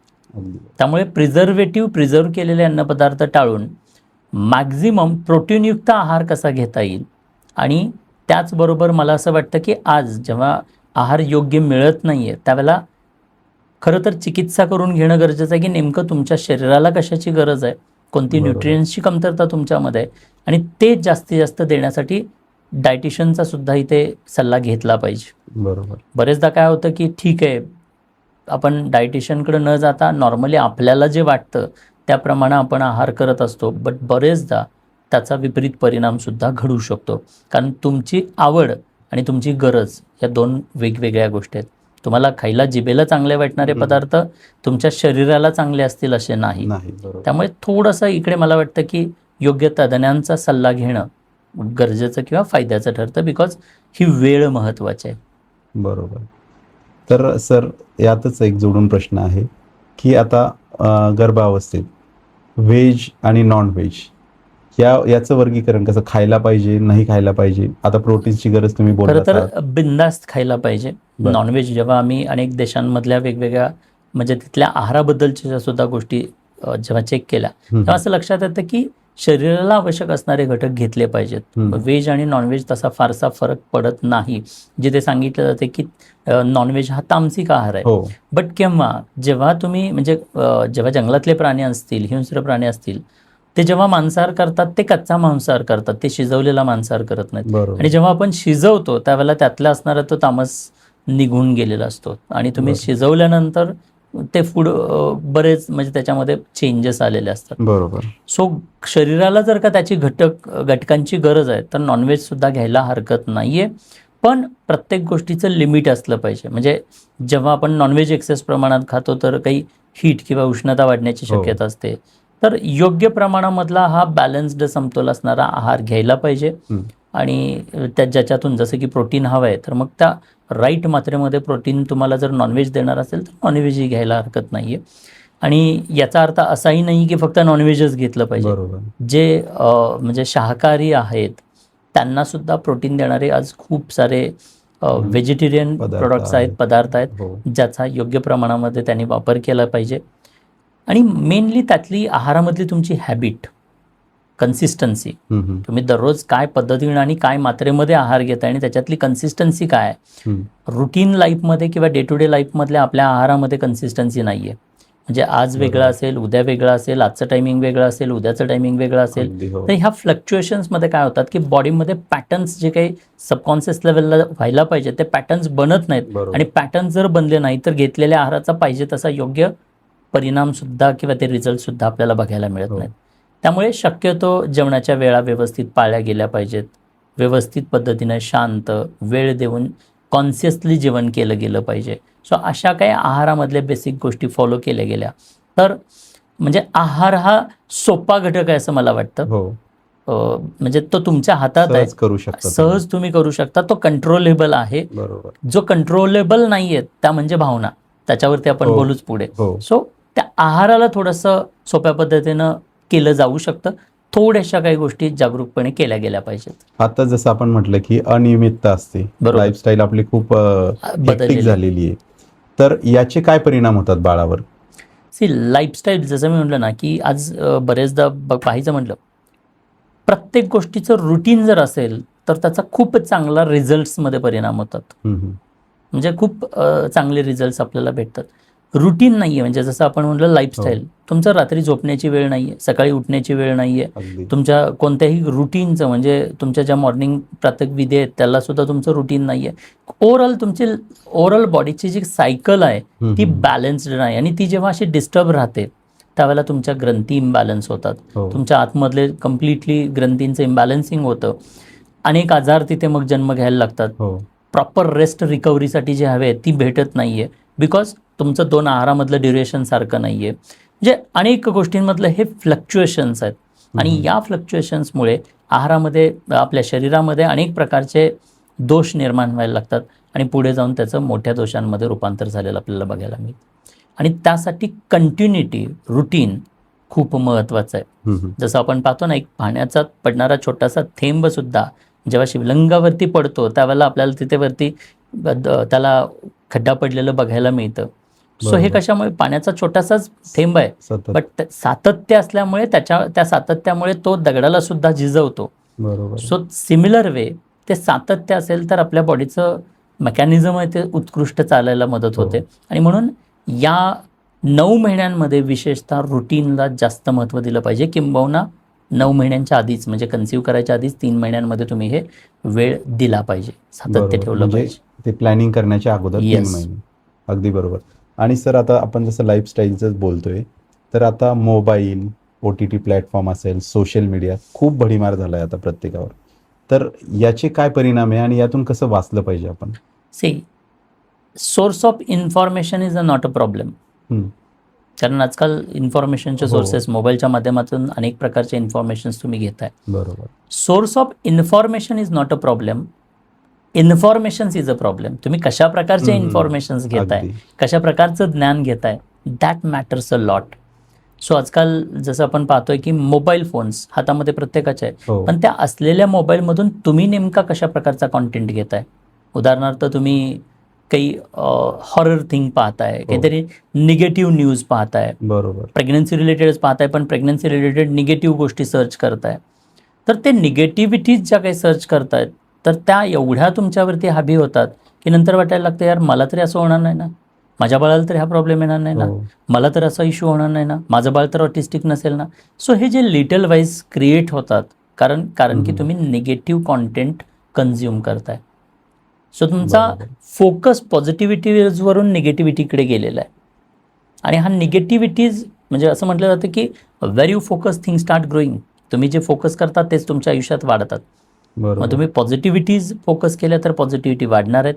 त्यामुळे प्रिझर्व्ह केलेले अन्नपदार्थ टाळून मॅक्झिमम प्रोटीनयुक्त आहार कसा घेता येईल. आणि त्याचबरोबर मला असं वाटतं की आज जेव्हा आहार योग्य मिळत नाही आहे त्यावेळेला खरं तर चिकित्सा करून घेणं गरजेचं आहे की नेमकं तुमच्या शरीराला कशाची गरज आहे, कोणती न्यूट्रिएंट्सची कमतरता तुमच्यामध्ये आहे, आणि ते जास्तीत जास्त देण्यासाठी डायटिशियनचा सुद्धा इथे सल्ला घेतला पाहिजे. बरोबर. बरेचदा काय होतं की ठीक आहे, आपण डायटिशियनकडे न जाता नॉर्मली आपल्याला जे वाटतं त्याप्रमाणे आपण आहार करत असतो, बट बरेचदा त्याचा विपरीत परिणामसुद्धा घडू शकतो. कारण तुमची आवड आणि तुमची गरज या दोन वेगवेगळ्या गोष्टी आहेत. तुम्हाला खायला जिभेला चांगले वाटणारे पदार्थ तुमच्या शरीराला चांगले असतील असे नाही. त्यामुळे थोडंसं इकडे मला वाटतं की योग्य तज्ज्ञांचा सल्ला घेणं गरजेचं किंवा फायद्याचं ठरतं, बिकॉज ही वेळ महत्त्वाची आहे. बरोबर. तर सर, यातच एक जोडून प्रश्न आहे की आता गर्भावस्थेत व्हेज आणि नॉन व्हेज याचं वर्गीकरण कसं, खायला पाहिजे नाही खायला पाहिजे? आता प्रोटीन्सची गरज तुम्ही खरं बोलला. तर बिनधास्त खायला पाहिजे. नॉनव्हेज जेव्हा आम्ही अनेक देशांमधल्या वेगवेगळ्या म्हणजे तिथल्या आहाराबद्दलच्या सुद्धा गोष्टी जेव्हा चेक केल्या तेव्हा असं लक्षात येतं की शरीराला आवश्यक असणारे घटक घेतले पाहिजेत. व्हेज आणि नॉनव्हेज तसा फारसा फरक पडत नाही. जिथे सांगितलं जाते की नॉनव्हेज हा तामसिक आहार आहे. बट केव्हा जेव्हा तुम्ही म्हणजे जेव्हा जंगलातले प्राणी असतील, हिंस्र प्राणी असतील, ते जेव्हा मांसाहार करतात ते कच्चा मांसाहार करतात, ते शिजवलेला मांसाहार करत नाहीत. आणि जेव्हा आपण शिजवतो त्यावेळेला त्यातला असणारा तो तामस निघून गेलेला असतो, आणि तुम्ही शिजवल्यानंतर ते फूड बरेच म्हणजे त्याच्यामध्ये चेंजेस आलेले असतात. बरोबर. सो शरीराला जर का त्याची घटकांची गरज आहे तर नॉनव्हेज सुद्धा घ्यायला हरकत नाहीये, पण प्रत्येक गोष्टीचं लिमिट असलं पाहिजे. म्हणजे जेव्हा आपण नॉनव्हेज एक्सेस प्रमाणात खातो तर काही हीट किंवा उष्णता वाढण्याची शक्यता असते. तर योग्य प्रमाणामधला हा बॅलन्स्ड समतोल असणारा आहार घ्यायला पाहिजे. आणि ज्याच्यातून जसं की प्रोटीन हवं आहे तर मग त्या राईट मात्रेमध्ये प्रोटीन तुम्हाला जर नॉनव्हेज देणार असेल तर नॉनव्हेजही घ्यायला हरकत नाही आहे. आणि याचा अर्थ असाही नाही की फक्त नॉनव्हेजच घेतलं पाहिजे. जे म्हणजे शाकाहारी आहेत त्यांनासुद्धा प्रोटीन देणारे आज खूप सारे व्हेजिटेरियन प्रोडक्ट्स आहेत, पदार्थ आहेत, ज्याचा योग्य प्रमाणामध्ये त्यांनी वापर केला पाहिजे. आणि मेनली त्यातली आहारामधली तुमची हॅबिट, कन्सिस्टन्सी, तुम्ही दररोज काय पद्धतीने आणि काय मात्रेमध्ये आहार घेताय आणि त्याच्यातली कन्सिस्टन्सी काय आहे. रुटीन लाईफमध्ये किंवा डे टू डे लाईफमधल्या आपल्या आहारामध्ये कन्सिस्टन्सी नाही आहे. म्हणजे आज वेगळं असेल, उद्या वेगळं असेल, आजचं टायमिंग वेगळं असेल, उद्याचं टायमिंग वेगळं असेल. तर ह्या फ्लक्च्युएशन्समध्ये काय होतात की बॉडीमध्ये पॅटर्न्स जे काही सबकॉन्शियस लेवलला व्हायला पाहिजे ते पॅटर्न्स बनत नाहीत. आणि पॅटर्न्स जर बनले नाही तर घेतलेल्या आहाराचा पाहिजे तसा योग्य परिणामसुद्धा किंवा ते रिझल्टसुद्धा आपल्याला बघायला मिळत नाहीत. त्यामुळे शक्यतो जेवणाच्या वेळा व्यवस्थित पाळल्या गेल्या पाहिजेत. व्यवस्थित पद्धतीनं शांत वेळ देऊन कॉन्शियसली जेवण केलं गेलं पाहिजे. सो अशा काही आहारामधल्या बेसिक गोष्टी फॉलो केल्या गेल्या तर म्हणजे आहार हा सोपा घटक आहे असं मला वाटतं. म्हणजे तो तुमच्या हातात आहे, सहज तुम्ही करू शकता. तो कंट्रोलेबल आहे. जो कंट्रोलेबल नाही आहे त्या म्हणजे भावना, त्याच्यावरती आपण बोलूच पुढे. सो त्या आहाराला थोडंसं सोप्या पद्धतीनं केलं जाऊ शकतं. थोड्याशा काही गोष्टी जागरूकपणे केल्या गेल्या पाहिजेत. आता जसं आपण म्हटलं की अनियमितता असते, बरोबर. लाईफस्टाईल आपली खूप हेक्टिक बदललेली. झालेली आहे, तर याचे काय परिणाम होतात बाळावर? लाईफस्टाईल जसं मी म्हटलं ना, की आज बरेचदा पाहायचं म्हटलं, प्रत्येक गोष्टीचं रुटीन जर असेल तर त्याचा खूप चांगला रिझल्ट्समध्ये परिणाम होतात. म्हणजे खूप चांगले रिझल्ट्स आपल्याला भेटतात. रुटीन नाही आहे, म्हणजे जसं आपण म्हटलं लाईफस्टाईल, तुमचं रात्री झोपण्याची वेळ नाही आहे, सकाळी उठण्याची वेळ नाही आहे, अगदी. तुमच्या कोणत्याही रुटीनचं म्हणजे तुमच्या ज्या मॉर्निंग प्रातक विधी आहेत त्यालासुद्धा तुमचं रुटीन नाही आहे. ओव्हरऑल बॉडीची जी सायकल आहे ती बॅलन्स्ड नाही, आणि ती जेव्हा अशी डिस्टर्ब राहते त्यावेळेला तुमच्या ग्रंथी इम्बॅलन्स होतात. हो. तुमच्या आतमधले कम्प्लिटली ग्रंथींचं इम्बॅलन्सिंग होतं. अनेक आजार तिथे मग जन्म घ्यायला लागतात. हो. प्रॉपर रेस्ट रिकव्हरीसाठी जी हवी आहे ती भेटत नाही आहे, बिकॉज तुमचं 2 आहारामधलं ड्युरेशन सारखं नाही आहे. म्हणजे अनेक गोष्टींमधलं हे फ्लक्च्युएशन्स आहेत, आणि या फ्लक्च्युएशन्समुळे आहारामध्ये आपल्या शरीरामध्ये अनेक प्रकारचे दोष निर्माण व्हायला लागतात, आणि पुढे जाऊन त्याचं मोठ्या दोषांमध्ये रूपांतर झालेलं आपल्याला बघायला मिळतं. आणि त्यासाठी कंटिन्युटी, रुटीन खूप महत्त्वाचं आहे. जसं आपण पाहतो ना, एक पाण्याचा पडणारा छोटासा थेंबसुद्धा जेव्हा शिवलिंगावरती पडतो त्यावेळेला आपल्याला तिथे वरती त्याला खड्डा पडलेलं बघायला मिळतं. सो हे कशामुळे, पाण्याचा छोटासाच थेंब आहे, बट सातत्य असल्यामुळे त्या सातत्यामुळे तो दगडाला सुद्धा झिजवतो. बरोबर. सो सिमिलर वे ते सातत्य असेल तर आपल्या बॉडीचं मेकॅनिझम आहे ते उत्कृष्ट चालायला मदत होते. आणि म्हणून या 9 महिन्यांमध्ये विशेषतः रुटीनला जास्त महत्त्व दिलं पाहिजे, किंबहुना 9 महिन्यांच्या आधीच, म्हणजे कन्सिव्ह करायच्या आधीच 3 महिन्यांमध्ये तुम्ही हे वेळ दिला पाहिजे, सातत्य ठेवलं पाहिजे. ते प्लॅनिंग करण्याच्या अगोदर 3 Yes. महिने. अगदी बरोबर. आणि सर आता आपण जसं लाईफस्टाईलचंच बोलतोय, तर आता मोबाईल, OTT प्लॅटफॉर्म असेल, सोशल मीडिया खूप भडीमार झाला आहे आता प्रत्येकावर. तर याचे काय परिणाम आहे आणि यातून कसं वाचलं पाहिजे आपण? Source of information is not a problem. कारण आजकाल इन्फॉर्मेशनचे सोर्सेस मोबाईलच्या माध्यमातून अनेक प्रकारचे इन्फॉर्मेशन्स तुम्ही घेताय. बरोबर. Source of information is not a problem, informations is a problem. तुम्ही कशा प्रकारचे इन्फॉर्मेशन्स घेताय, अगदी. कशा प्रकारचं ज्ञान घेताय, that matters a lot. So आजकाल जसं आपण पाहतोय की मोबाईल फोन्स हातामध्ये प्रत्येकाचे आहे, हो. पण त्या असलेल्या मोबाईलमधून तुम्ही नेमका कशा प्रकारचा कॉन्टेंट घेताय. उदाहरणार्थ तुम्ही काही हॉरर थिंग पाहताय, काहीतरी निगेटिव्ह न्यूज पाहताय, बरोबर. प्रेग्नन्सी रिलेटेडच पाहताय, पण प्रेग्नन्सी रिलेटेड निगेटिव्ह गोष्टी सर्च करताय. तर ते निगेटिव्हिटीज ज्या काही सर्च करतायत तर त्या एवढ्या तुमच्यावरती हावी होतात की नंतर वाटायला लागतं, यार मला तरी असं होणार नाही ना, माझ्या बाळाला तर हा प्रॉब्लेम येणार नाही ना, मला तर असा इश्यू होणार नाही ना, माझं बाळ तर ऑटिस्टिक नसेल ना. सो हे जे लिटल वाईज क्रिएट होतात कारण की तुम्ही निगेटिव्ह कॉन्टेंट कन्झ्युम करताय. सो तुमचा फोकस पॉझिटिव्हिटीजवरून निगेटिव्हिटीकडे गेलेला आहे. आणि हा निगेटिव्हिटीज म्हणजे असं म्हटलं जातं की where you focus thing start growing. तुम्ही जे फोकस करता तेच तुमच्या आयुष्यात वाढतात. मग तुम्ही पॉझिटिव्हिटीज फोकस केल्या तर पॉझिटिव्हिटी वाढणार आहेत,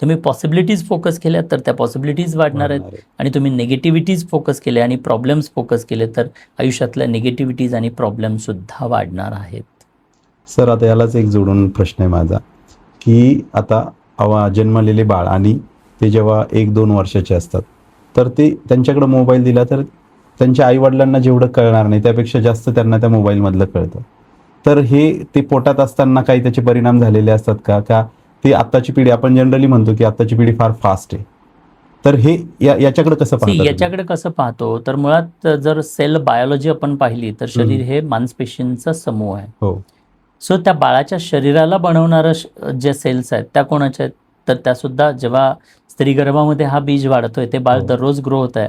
तुम्ही पॉसिबिलिटीज फोकस केल्या तर त्या पॉसिबिलिटीज वाढणार आहेत, आणि तुम्ही निगेटिव्हिटीज फोकस केले आणि प्रॉब्लेम्स फोकस केले तर आयुष्यातल्या निगेटिव्हिटीज आणि प्रॉब्लेमसुद्धा वाढणार आहेत. सर आता यालाच एक जोडून प्रश्न आहे माझा, की आता जन्मलेले बाळ आणि ते जेव्हा 1-2 वर्षाचे असतात तर ते त्यांच्याकडे मोबाईल दिला तर त्यांच्या आईवडिलांना जेवढं कळणार नाही त्यापेक्षा जास्त त्यांना त्या मोबाईलमधलं कळतं. तर हे ते पोटात असताना काही त्याचे परिणाम झालेले असतात का ते आत्ताची पिढी, आपण जनरली म्हणतो की आत्ताची पिढी फार फास्ट आहे, तर हे याच्याकडे कसं पाहता? याच्याकडे कसं पाहतो तर मुळात जर सेल बायोलॉजी आपण पाहिली तर शरीर हे मांसपेशींचा समूह आहे. हो. सो त्या बाळाच्या शरीराला बनवणारं जे सेल्स आहेत त्या कोणाच्या आहेत तर त्यासुद्धा जेव्हा स्त्री गर्भामध्ये हा बीज वाढतोय, ते बाळ दररोज ग्रो होत आहे,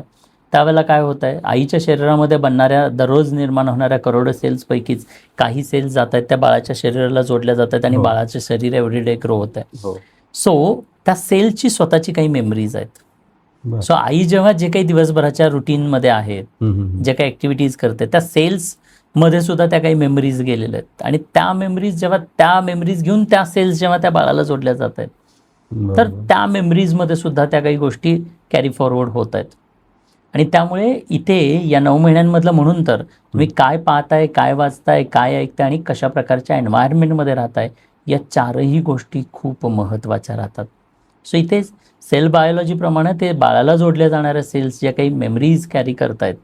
त्यावेळेला काय होत आहे, आईच्या शरीरामध्ये बनणाऱ्या दररोज निर्माण होणाऱ्या करोडो सेल्सपैकीच काही सेल्स जात आहेत त्या बाळाच्या शरीराला जोडल्या जात आहेत, आणि बाळाचे शरीर एव्हरीडे ग्रो होत आहे. सो त्या सेलची स्वतःची काही मेमरीज आहेत. सो आई जेव्हा जे काही दिवसभराच्या रुटीनमध्ये आहेत, जे काही ॲक्टिव्हिटीज करते, त्या सेल्स मध्ये सुद्धा त्या काही मेमरीज गेलेल्या आहेत, आणि त्या मेमरीज जेव्हा त्या मेमरीज घेऊन त्या सेल्स जेव्हा त्या बाळाला जोडल्या जात आहेत तर त्या मेमरीजमध्ये सुद्धा त्या काही गोष्टी कॅरी फॉरवर्ड होत आहेत. आणि त्यामुळे इथे या 9 महिन्यांमधलं म्हणून तर तुम्ही काय पाहताय, काय वाचताय, काय ऐकताय आणि कशा प्रकारच्या एन्व्हायरमेंटमध्ये राहताय, या 4ही गोष्टी खूप महत्त्वाच्या राहतात. सो इथे सेल बायोलॉजीप्रमाणे ते बाळाला जोडल्या जाणाऱ्या सेल्स ज्या काही मेमरीज कॅरी करतायत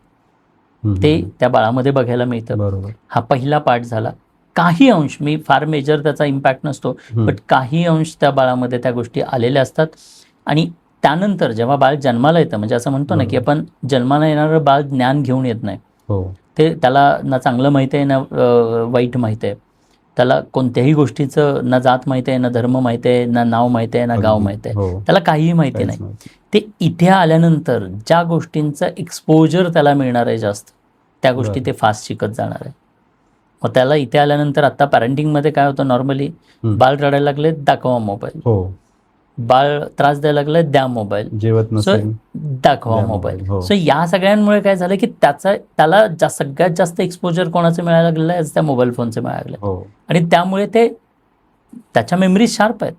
ते त्या बाळामध्ये बघायला मिळतं. बरोबर. हा पहिला पार्ट झाला. काही अंश, मी फार मेजर त्याचा इम्पॅक्ट नसतो, बट काही अंश त्या बाळामध्ये त्या गोष्टी आलेल्या असतात. आणि त्यानंतर जेव्हा बाळ जन्माला येतं, म्हणजे असं म्हणतो ना की आपण जन्माला येणारं बाळ ज्ञान घेऊन येत नाही. ते त्याला ना चांगलं माहिती आहे ना वाईट माहिती आहे. त्याला कोणत्याही गोष्टीचं ना जात माहिती आहे, ना धर्म माहिती आहे, ना नाव माहिती आहे, ना गाव माहिती आहे. त्याला काहीही माहिती नाही. ते इथे आल्यानंतर ज्या गोष्टींचं एक्सपोजर त्याला मिळणार आहे जास्त, त्या गोष्टी ते फास्ट शिकत जाणार आहे. मग त्याला इथे आल्यानंतर आता पॅरेंटिंगमध्ये काय होतं, नॉर्मली बाळ रडायला लागले दाखवा मोबाईल, बाळ त्रास द्यायला लागलं द्या मोबाईल, जेवत नसेल दाखवा मोबाईल. सो या सगळ्यांमुळे काय झालं की त्याला सगळ्यात जास्त एक्सपोजर कोणाचं मिळायला लागलेलं आहे, त्या मोबाईल फोनचं मिळायला लागलं. आणि त्यामुळे त्याच्या मेमरीज शार्प आहेत.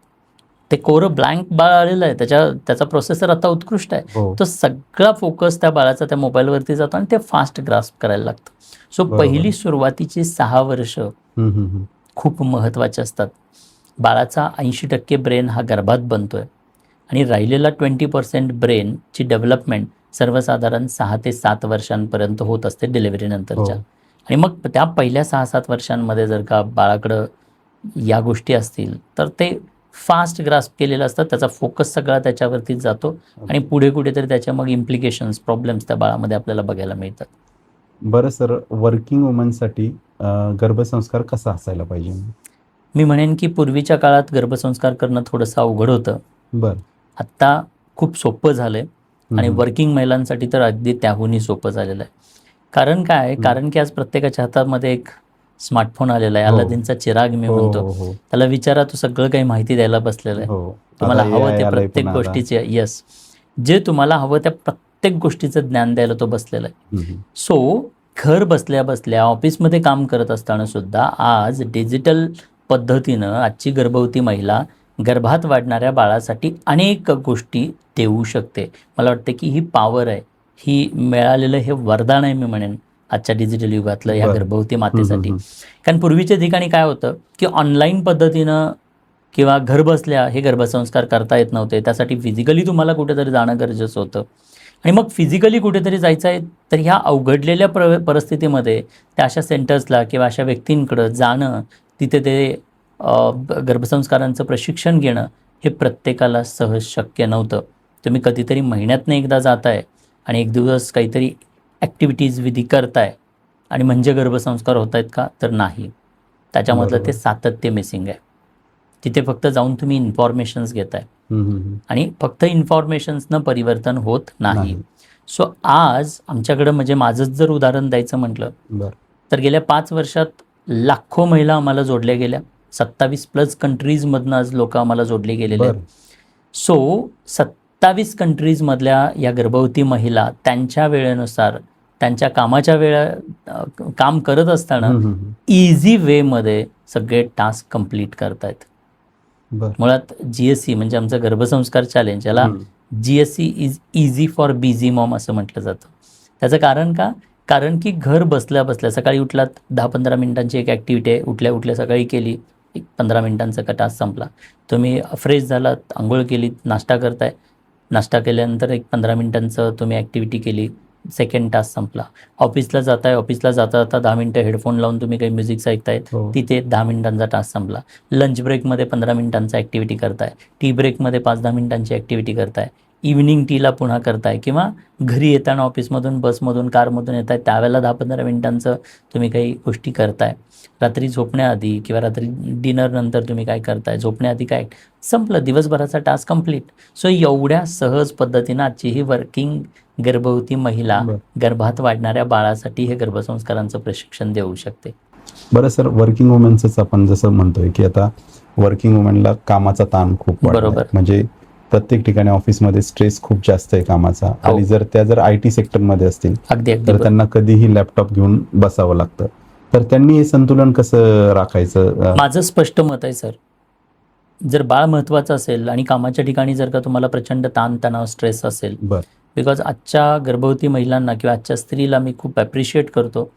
ते कोरं ब्लँक बाळ आलेलं आहे, त्याचा प्रोसेसर आता उत्कृष्ट आहे. तो सगळा फोकस त्या बाळाचा त्या मोबाईलवरती जातो आणि ते फास्ट ग्रास्प करायला लागतं. सो पहिली सुरुवातीची 6 वर्ष खूप महत्त्वाचे असतात. बाळाचा 80% ब्रेन हा गर्भात बनतोय आणि राहिलेला 20% ब्रेनची डेव्हलपमेंट सर्वसाधारण 6 ते 7 वर्षांपर्यंत होत असते डिलिव्हरीनंतरच्या. आणि मग त्या पहिल्या 6-7 वर्षांमध्ये जर का बाळाकडं या गोष्टी असतील तर ते फास्ट ग्रास्प केलेलं असतं. त्याचा फोकस सगळा त्याच्यावरतीच जातो आणि पुढे कुठेतरी त्याच्या मग इम्प्लिकेशन्स, प्रॉब्लेम्स त्या बाळामध्ये आपल्याला बघायला मिळतात. बरं सर, वर्किंग वुमनसाठी गर्भसंस्कार कसा असायला पाहिजे? मी म्हणेन की पूर्वीच्या काळात गर्भसंस्कार करणं थोडंसं अवघड होतं. आत्ता खूप सोपं झालंय आणि वर्किंग महिलांसाठी तर अगदी त्याहूनही सोपं झालेलं आहे. कारण काय, कारण की आज प्रत्येकाच्या हातामध्ये एक स्मार्टफोन आलेला आहे. अलादीनचा चिराग मी म्हणतो. त्याला विचारा, तो सगळं काही माहिती द्यायला बसलेलं आहे. तुम्हाला हवं ते प्रत्येक गोष्टीचे, यस, जे तुम्हाला हवं त्या प्रत्येक गोष्टीचं ज्ञान द्यायला तो बसलेला आहे. सो घर बसल्या बसल्या ऑफिसमध्ये काम करत असताना सुद्धा आज डिजिटल पद्धतीनं आजची गर्भवती महिला गर्भात वाढणाऱ्या बाळासाठी अनेक गोष्टी देऊ शकते. मला वाटतं की ही पॉवर आहे, ही मिळालेलं हे वरदान आहे मी म्हणेन आजच्या डिजिटल युगातलं ह्या गर्भवती मातेसाठी. कारण पूर्वीच्या ठिकाणी काय होतं की ऑनलाईन पद्धतीनं किंवा घर बसल्या हे गर्भसंस्कार करता येत नव्हते. त्यासाठी फिजिकली तुम्हाला कुठेतरी जाणं गरजेचं होतं. आणि मग फिजिकली कुठेतरी जायचं आहे तर ह्या अवघडलेल्या परिस्थितीमध्ये त्या अशा सेंटर्सला किंवा अशा व्यक्तींकडं जाणं, तिथे ते गर्भसंस्कारांचं प्रशिक्षण घेणं हे प्रत्येकाला सहज शक्य नव्हतं. तुम्ही कधीतरी महिन्यातनं एकदा जाताय आणि एक दिवस काहीतरी ॲक्टिव्हिटीज विधी करताय आणि म्हणजे गर्भसंस्कार होत आहेत का, तर नाही. त्याच्यामधलं ते सातत्य मिसिंग आहे. तिथे फक्त जाऊन तुम्ही इन्फॉर्मेशन्स घेताय आणि फक्त इन्फॉर्मेशन्सनं परिवर्तन होत नाही. सो आज आमच्याकडं, म्हणजे माझंच जर उदाहरण द्यायचं म्हटलं तर गेल्या 5 वर्षात लाखो महिला आम्हाला जोडल्या गेल्या. 27+ कंट्रीजमधनं आज लोक आम्हाला जोडले गेलेले आहेत. सो 27 कंट्रीजमधल्या या गर्भवती महिला त्यांच्या वेळेनुसार त्यांच्या कामाच्या काम करत असताना इझी वेमध्ये सगळे टास्क कंप्लीट करतायत. मुळात GSC म्हणजे आमचं गर्भसंस्कार चॅलेंज, याला GSC is easy for busy Maugham असं म्हटलं जातं. त्याचं कारण का, कारण की घर बसल्या बसल्या सकाळी उठलात, 10-15 मिनिटांची एक ॲक्टिव्हिटी आहे, उठल्या उठल्या सकाळी केली, एक 15 मिनिटांचा का टास्क संपला. तुम्ही फ्रेश झालात, आंघोळ केली, नाश्ता करताय, नाश्ता केल्यानंतर एक 15 मिनिटांचं तुम्ही ॲक्टिव्हिटी केली, सेकंड टास्क संपला. ऑफिसला जाताय, ऑफिसला जाता जाता 10 मिनिटं हेडफोन लावून तुम्ही काही म्युझिक ऐकताय, तिथे 10 मिनिटांचा टास्क संपला. लंच ब्रेकमध्ये 15 मिनिटांचा ॲक्टिव्हिटी करताय, टी ब्रेकमध्ये 5-10 मिनिटांची ॲक्टिव्हिटी करताय, इव्हिनिंग टीला पुन्हा करताय, किंवा घरी येताना ऑफिसमधून, बसमधून, कारमधून येताय त्यावेळेला 10-15 मिनिटांचं तुम्ही काही गोष्टी करताय. रात्री झोपण्याआधी किंवा रात्री डिनरनंतर तुम्ही काय करताय, झोपण्याआधी काय, संपलं, दिवसभराचा टास्क कंप्लीट. सो एवढ्या सहज पद्धतीनं आजची ही वर्किंग गर्भवती महिला गर्भात वाढणाऱ्या बाळासाठी हे गर्भसंस्कारांचं प्रशिक्षण देऊ शकते. बरं सर, वर्किंग वुमेनच आपण जसं म्हणतोय की आता वर्किंग वुमेनला कामाचा ताण खूप वाढला, म्हणजे प्रत्येक ठिकाणी ऑफिसमध्ये स्ट्रेस खूप जास्त आहे कामाचा. आणि जर त्या IT सेक्टरमध्ये असतील तर त्यांना कधीही लॅपटॉप घेऊन बसावं लागतं. तर त्यांनी हे संतुलन कसं राखायचं? माझं स्पष्ट मत आहे सर, जर बाळ महत्त्वाचं असेल आणि कामाच्या ठिकाणी जर का तुम्हाला प्रचंड ताणतणाव, स्ट्रेस असेल, बिकॉज आजच्या गर्भवती महिलांना किंवा आजच्या स्त्रीला मी खूप ॲप्रिशिएट करतो,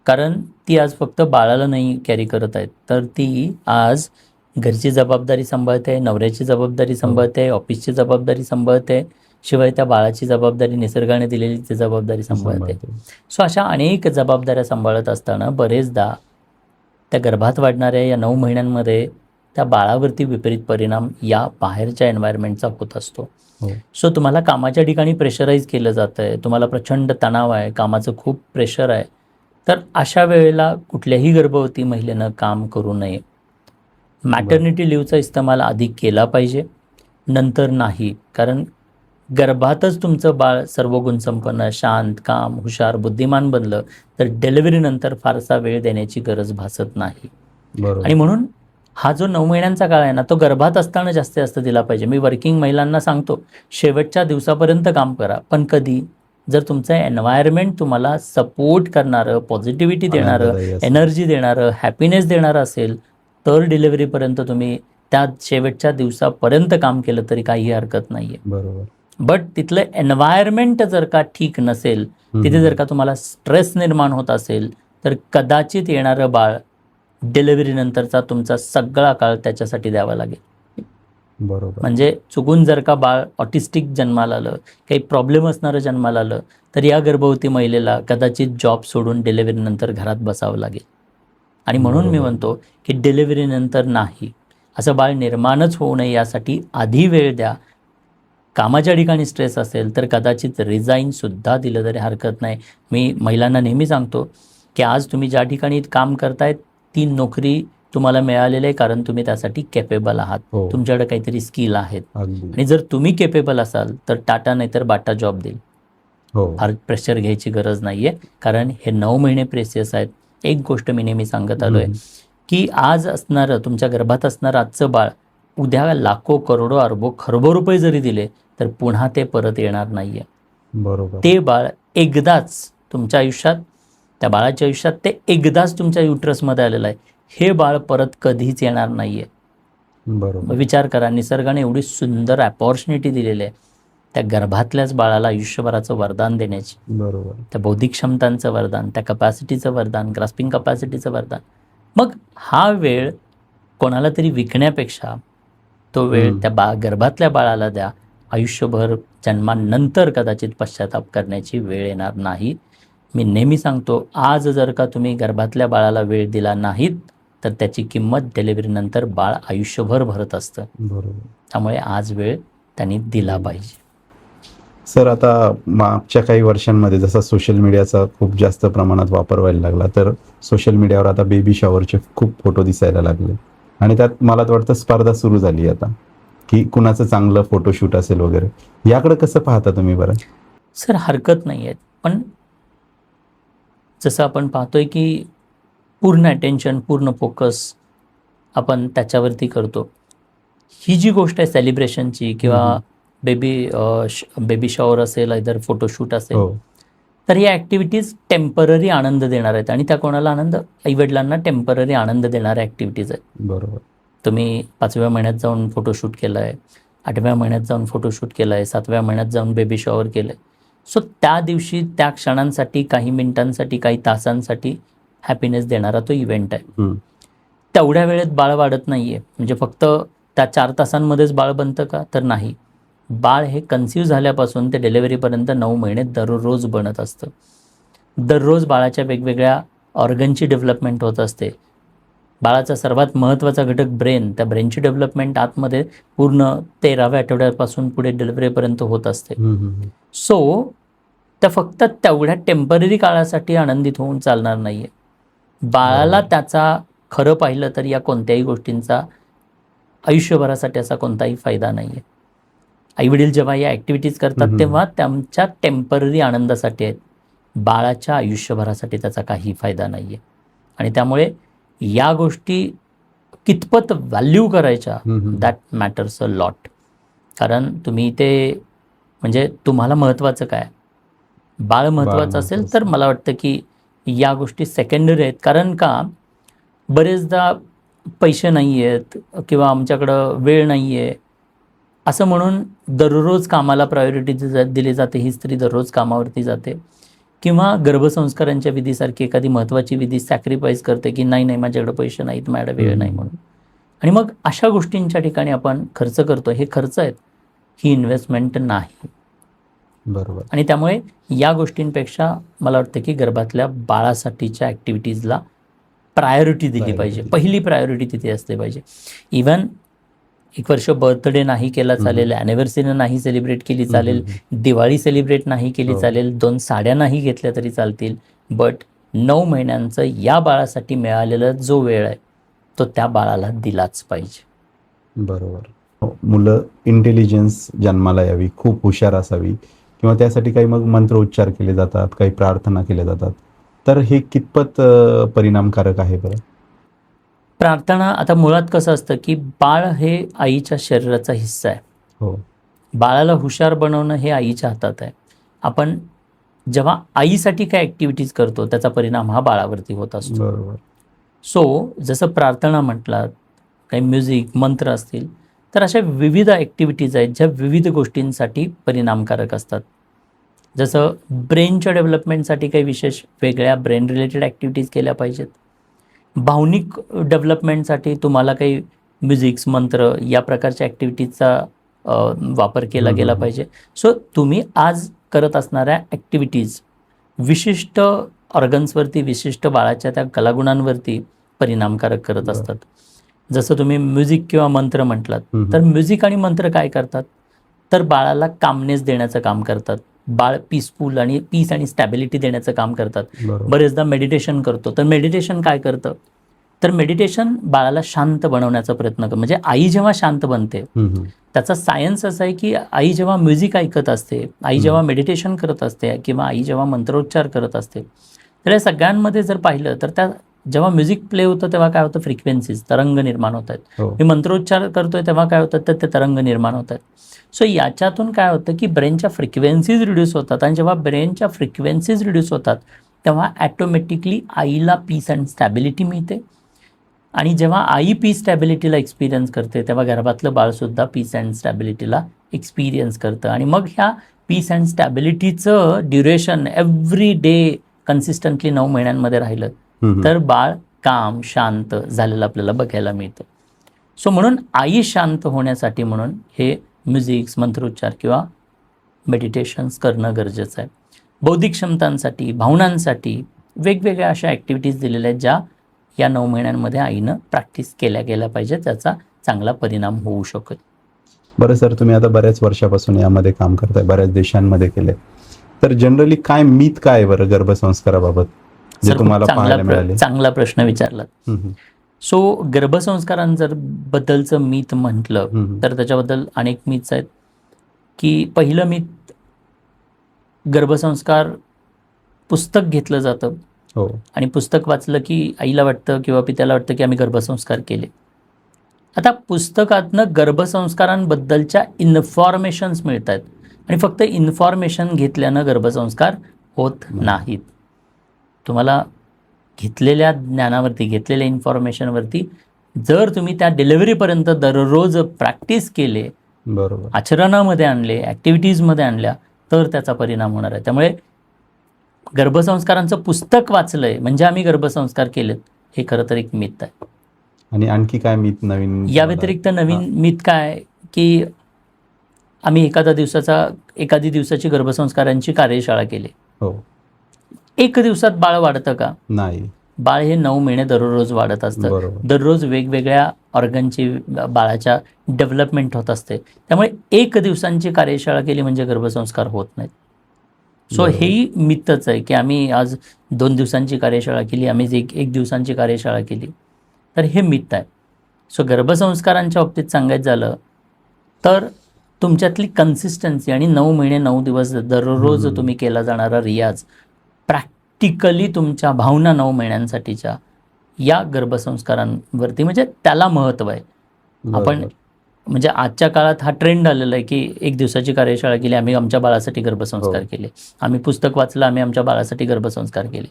कारण ती आज फक्त बाळाला नाही कॅरी करत आहेत, तर ती आज घरची जबाबदारी सांभाळते, नवऱ्याची जबाबदारी सांभाळते, ऑफिसची जबाबदारी सांभाळते, शिवाय त्या बाळाची जबाबदारी, निसर्गाने दिलेली ती जबाबदारी सांभाळते. सो अशा अनेक जबाबदाऱ्या सांभाळत असताना बरेचदा त्या गर्भात वाढणाऱ्या या 9 महिन्यांमध्ये त्या बाळावरती विपरीत परिणाम या बाहेरच्या एन्व्हायरमेंटचा होत असतो. सो तुम्हाला कामाच्या ठिकाणी प्रेशराईज केलं जातं आहे, तुम्हाला प्रचंड तणाव आहे, कामाचं खूप प्रेशर आहे, तर अशा वेळेला कुठल्याही गर्भवती महिलेनं काम करू नये. मॅटर्निटी लिव्हचा इस्तेमाल आधी केला पाहिजे, नंतर नाही. कारण गर्भातच तुमचं बाळ सर्व गुणसंपन्न, शांत, काम, हुशार, बुद्धिमान बनलं तर डिलिव्हरीनंतर फारसा वेळ देण्याची गरज भासत नाही. आणि म्हणून हा जो 9 महिन्यांचा काळ आहे ना, तो गर्भात असताना जास्त दिला पाहिजे. मी वर्किंग महिलांना सांगतो, शेवटच्या दिवसापर्यंत काम करा, पण कधी जर तुमचं एन्व्हायरमेंट तुम्हाला सपोर्ट करणारं, पॉझिटिव्हिटी देणारं, एनर्जी देणारं, हॅपीनेस देणारं असेल तर डिलिव्हरीपर्यंत तुम्ही त्या शेवटच्या दिवसापर्यंत काम केलं तरी काही हरकत नाही आहे. बरोबर. बट तिथलं एन्व्हायरमेंट जर का ठीक नसेल, तिथे जर का तुम्हाला स्ट्रेस निर्माण होत असेल तर कदाचित येणारं बाळ डिलिव्हरीनंतरचा तुमचा सगळा काळ त्याच्यासाठी द्यावा लागेल. बरोबर. म्हणजे चुकून जर का बाळ ऑटिस्टिक जन्माला आलं, काही प्रॉब्लेम असणारं जन्माला आलं तर या गर्भवती महिलेला कदाचित जॉब सोडून डिलिव्हरीनंतर घरात बसावं लागेल. आणि म्हणून मी म्हणतो की डिलिव्हरीनंतर नाही, असं बाळ निर्माणच होऊ नये यासाठी आधी वेळ द्या. कामाच्या ठिकाणी स्ट्रेस असेल तर कदाचित रिझाईनसुद्धा दिलं तरी हरकत नाही. मी महिलांना नेहमी सांगतो की आज तुम्ही ज्या ठिकाणी काम करतायत ती नोकरी तुम्हाला मिळालेली आहे कारण तुम्ही त्यासाठी केपेबल आहात. तुमच्याकडे काहीतरी स्किल आहेत. आणि जर तुम्ही केपेबल असाल तर टाटा नाही तर बाटा जॉब देईल. फार प्रेशर घ्यायची गरज नाही आहे, कारण हे 9 महिने प्रेसियस आहेत. एक गोष्ट मी नेहमी सांगत आलो आहे की आज असणारं, तुमच्या गर्भात असणारं आजचं बाळ उद्या लाखो, करोडो, अरबो, खरबो रुपये जरी दिले तर पुन्हा ते परत येणार नाही आहे. बरोबर. ते बाळ एकदाच तुमच्या आयुष्यात, त्या बाळाच्या आयुष्यात ते एकदाच तुमच्या युट्रसमध्ये आलेलं आहे. हे बाळ परत कधीच येणार नाही आहे. बरोबर. विचार करा, निसर्गाने एवढी सुंदर अपॉर्च्युनिटी दिलेली आहे त्या गर्भातल्याच बाळाला आयुष्यभराचं वरदान देण्याची. बरोबर. त्या बौद्धिक क्षमतांचं वरदान, त्या कपॅसिटीचं वरदान, ग्रास्पिंग कपॅसिटीचं वरदान. मग हा वेळ कोणाला तरी विकण्यापेक्षा तो वेळ त्या गर्भातल्या बाळाला द्या. आयुष्यभर जन्मानंतर कदाचित पश्चाताप करण्याची वेळ येणार नाही. मी नेहमी सांगतो, आज जर का तुम्ही गर्भातल्या बाळाला वेळ दिला नाहीत तर त्याची किंमत डिलिव्हरीनंतर बाळ आयुष्यभर भरत असतं. बरोबर. त्यामुळे आज वेळ त्यांनी दिला पाहिजे. सर, आता मागच्या काही वर्षांमध्ये जसा सोशल मीडियाचा खूप जास्त प्रमाणात वापर व्हायला लागला, तर सोशल मीडियावर आता बेबी शॉवरचे खूप फोटो दिसायला लागले आणि त्यात मला तर वाटतं स्पर्धा सुरू झाली आता की कुणाचं चांगलं फोटोशूट असेल वगैरे. याकडे कसं पाहता तुम्ही बरं? सर, हरकत नाही आहे, पण जसं आपण पाहतोय की पूर्ण अटेन्शन, पूर्ण फोकस आपण त्याच्यावरती करतो. ही जी गोष्ट आहे सेलिब्रेशनची किंवा बेबी शॉवर असेल, इधर फोटोशूट असेल, तर या ॲक्टिव्हिटीज टेम्पररी आनंद देणार आहेत. आणि त्या कोणाला आनंद? आईवडिलांना टेम्पररी आनंद देणाऱ्या ॲक्टिव्हिटीज आहेत. बरोबर. तुम्ही 5व्या महिन्यात जाऊन फोटोशूट केलं आहे, 8व्या महिन्यात जाऊन फोटोशूट केलं आहे, 7व्या महिन्यात जाऊन बेबी शॉवर केलं आहे. सो त्या दिवशी, त्या क्षणांसाठी, काही मिनिटांसाठी, काही तासांसाठी हॅपीनेस देणारा तो इव्हेंट आहे. तेवढ्या वेळेत बाळ वाढत नाही आहे. म्हणजे फक्त त्या 4 तासांमध्येच बाळ बनतं का? तर नाही. बाळ हे कन्सिव्ह झाल्यापासून ते डिलिव्हरीपर्यंत 9 महिने दररोज बनत असतं. दररोज बाळाच्या वेगवेगळ्या ऑर्गनची डेव्हलपमेंट होत असते. बाळाचा सर्वात महत्त्वाचा घटक ब्रेन, त्या ब्रेनची डेव्हलपमेंट आतमध्ये पूर्ण 13व्या आठवड्यापासून पुढे डिलिव्हरीपर्यंत होत असते. सो त्या फक्त तेवढ्या टेम्पररी काळासाठी आनंदित होऊन चालणार नाही आहे. बाळाला त्याचा खरं पाहिलं तर या कोणत्याही गोष्टींचा आयुष्यभरासाठी असा कोणताही फायदा नाही आहे. आईवडील जेव्हा या ॲक्टिव्हिटीज करतात तेव्हा त्यांच्या टेम्पररी आनंदासाठी आहेत. बाळाच्या आयुष्यभरासाठी त्याचा काही फायदा नाही आहे. आणि त्यामुळे या गोष्टी कितपत व्हॅल्यू करायच्या, दॅट मॅटर्स अ लॉट. कारण तुम्ही ते, म्हणजे तुम्हाला महत्त्वाचं काय, बाळ महत्त्वाचं असेल तर मला वाटतं की या गोष्टी सेकंडरी आहेत. कारण का, बरेचदा पैसे नाही आहेत किंवा आमच्याकडं वेळ नाही आहे असं म्हणून दररोज कामाला प्रायोरिटी दिली जाते. ही स्त्री दररोज कामावरती जाते किंवा गर्भसंस्कारांच्या विधीसारखी एखादी महत्त्वाची विधी सॅक्रिफाईस करते की नाही माझ्याकडे पैसे नाहीत, माझ्याकडे वेळ नाही म्हणून. आणि मग अशा गोष्टींच्या ठिकाणी आपण खर्च करतो, हे खर्च आहेत, ही इन्व्हेस्टमेंट नाही. बरोबर. आणि त्यामुळे या गोष्टींपेक्षा मला वाटतं की गर्भातल्या बाळासाठीच्या ॲक्टिव्हिटीजला प्रायोरिटी दिली पाहिजे. पहिली प्रायोरिटी तिथे असली पाहिजे. इवन 1 वर्ष बर्थडे नाही केला चालेल, ॲनिव्हर्सरी नाही सेलिब्रेट केली चालेल, दिवाळी सेलिब्रेट नाही केली चालेल, 2 साड्या नाही घेतल्या तरी चालतील, बट 9 महिन्यांचं या बाळासाठी मिळालेला जो वेळ आहे तो त्या बाळाला दिलाच पाहिजे. बरोबर. मुलं इंटेलिजन्स जन्माला यावी, खूप हुशार असावी, किंवा त्यासाठी काही मग मंत्रोच्चार केले जातात, काही प्रार्थना केल्या जातात, तर हे कितपत परिणामकारक आहे बरं? प्रार्थना, आता मुळात कसं असतं की बाळ हे आईच्या शरीराचा हिस्सा आहे. हो. बाळाला हुशार बनवणं हे आईच्या हातात आहे. आपण जेव्हा आईसाठी काय ॲक्टिव्हिटीज करतो त्याचा परिणाम हा बाळावरती होत असतो. बरोबर. सो जसं प्रार्थना म्हटलात, काही म्युझिक, मंत्र असतील, तर अशा विविध ॲक्टिव्हिटीज आहेत ज्या विविध गोष्टींसाठी परिणामकारक असतात. जसं ब्रेनच्या डेव्हलपमेंटसाठी काही विशेष वेगळ्या ब्रेन रिलेटेड ॲक्टिव्हिटीज केल्या पाहिजेत. भावनिक डेव्हलपमेंटसाठी तुम्हाला काही म्युझिक्स, मंत्र या प्रकारच्या ॲक्टिव्हिटीजचा वापर केला गेला पाहिजे. सो तुम्ही आज करत असणाऱ्या ॲक्टिव्हिटीज विशिष्ट ऑर्गन्सवरती, विशिष्ट बाळाच्या त्या कलागुणांवरती परिणामकारक करत असतात. जसं तुम्ही म्युझिक किंवा मंत्र म्हटलात, तर म्युझिक आणि मंत्र काय करतात, तर बाळाला कामनेस देण्याचं काम करतात. बाळ पीसफुल आणि पीस आणि स्टॅबिलिटी देण्याचं काम करतात. बरेचदा मेडिटेशन करतो, तर मेडिटेशन काय करतं, तर मेडिटेशन बाळाला शांत बनवण्याचा प्रयत्न करतो. म्हणजे आई जेव्हा शांत बनते, त्याचा सायन्स असा आहे की आई जेव्हा म्युझिक ऐकत असते, आई जेव्हा मेडिटेशन करत असते, किंवा आई जेव्हा मंत्रोच्चार करत असते, तर या सगळ्यांमध्ये जर पाहिलं तर त्या जेव्हा म्युझिक प्ले होतं तेव्हा काय होतं, फ्रिक्वेन्सीज, तरंग निर्माण होत आहेत. मी मंत्रोच्चार करतोय तेव्हा काय होतं, तर ते तरंग निर्माण होत आहेत. सो याच्यातून काय होतं की ब्रेनच्या फ्रिक्वेन्सीज रिड्यूस होतात, आणि जेव्हा ब्रेनच्या फ्रिक्वेन्सीज रिड्यूस होतात तेव्हा ॲटोमॅटिकली आईला पीस अँड स्टॅबिलिटी मिळते. आणि जेव्हा आई पीस स्टॅबिलिटीला एक्सपिरियन्स करते तेव्हा गर्भातलं बाळसुद्धा पीस अँड स्टॅबिलिटीला एक्सपिरियन्स करतं. आणि मग ह्या पीस अँड स्टॅबिलिटीचं ड्युरेशन एव्हरी डे कन्सिस्टंटली 9 महिन्यांमध्ये राहिलं तर बाळ काम, शांत झालेलं आपल्याला बघायला मिळतं. सो म्हणून आई शांत होण्यासाठी म्हणून हे म्युझिक्स, मंत्रोच्चार किंवा मेडिटेशन्स करणं गरजेचं आहे. बौद्धिक क्षमतांसाठी, भावनांसाठी वेगवेगळ्या अशा ॲक्टिव्हिटीज दिलेल्या आहेत ज्या या 9 महिन्यांमध्ये आईनं प्रॅक्टिस केल्या गेल्या पाहिजेत, त्याचा चांगला परिणाम होऊ शकेल. बरं सर, तुम्ही आता बऱ्याच वर्षापासून यामध्ये काम करताय, बऱ्याच देशांमध्ये केले, तर जनरली काय मिथ काय आहे बरं गर्भसंस्काराबाबत जे तुम्हाला पाहायला मिळाले? चांगला प्रश्न विचारलात. सो गर्भसंस्कारांजर बद्दलचं मीथ म्हटलं तर त्याच्याबद्दल अनेक मीथ्स आहेत. की पहिलं मीथ, गर्भसंस्कार पुस्तक घेतलं जातं, आणि पुस्तक वाचलं की आईला वाटतं किंवा पित्याला वाटतं की आम्ही गर्भसंस्कार केले. आता पुस्तकातनं गर्भसंस्कारांबद्दलच्या इन्फॉर्मेशन्स मिळत आहेत, आणि फक्त इन्फॉर्मेशन घेतल्यानं गर्भसंस्कार होत नाहीत. तुम्हाला घेतलेल्या ज्ञानावरती, घेतलेल्या इन्फॉर्मेशनवरती जर तुम्ही त्या डिलिव्हरीपर्यंत दररोज प्रॅक्टिस केले, बरोबर, आचरणामध्ये आणले, ॲक्टिव्हिटीजमध्ये आणल्या, तर त्याचा परिणाम होणार आहे. त्यामुळे गर्भसंस्कारांचं पुस्तक वाचलंय म्हणजे आम्ही गर्भसंस्कार केलेत, हे खरं तर एक मिथ आहे. आणि आणखी काय मिथ नवीन? या व्यतिरिक्त नवीन मिथ काय की आम्ही एखादी दिवसाची गर्भसंस्कारांची कार्यशाळा केली. 1 दिवसात बाळ वाढतं का? नाही. बाळ हे 9 महिने दररोज वाढत असतं. दररोज वेगवेगळ्या ऑर्गनची बाळाच्या डेव्हलपमेंट होत असते. त्यामुळे 1 दिवसांची कार्यशाळा केली म्हणजे गर्भसंस्कार होत नाहीत. सो हेही मिथच आहे की आम्ही आज 2 दिवसांची कार्यशाळा केली, आम्ही 1 दिवसांची कार्यशाळा केली, तर हे मिथ आहे. सो गर्भसंस्कारांच्या बाबतीत सांगायचं झालं तर तुमच्यातली कन्सिस्टन्सी आणि 9 महिने 9 दिवस दररोज तुम्ही केला जाणारा रियाज, प्रॅक्टिकली तुमच्या भावना 9 महिन्यांसाठीच्या या गर्भसंस्कारांवरती, म्हणजे त्याला महत्त्व आहे. आपण म्हणजे आजच्या काळात हा ट्रेंड आलेला आहे की 1 दिवसाची कार्यशाळा केली, आम्ही आमच्या बाळासाठी गर्भसंस्कार केले, आम्ही पुस्तक वाचलं, आम्ही आमच्या बाळासाठी गर्भसंस्कार केले.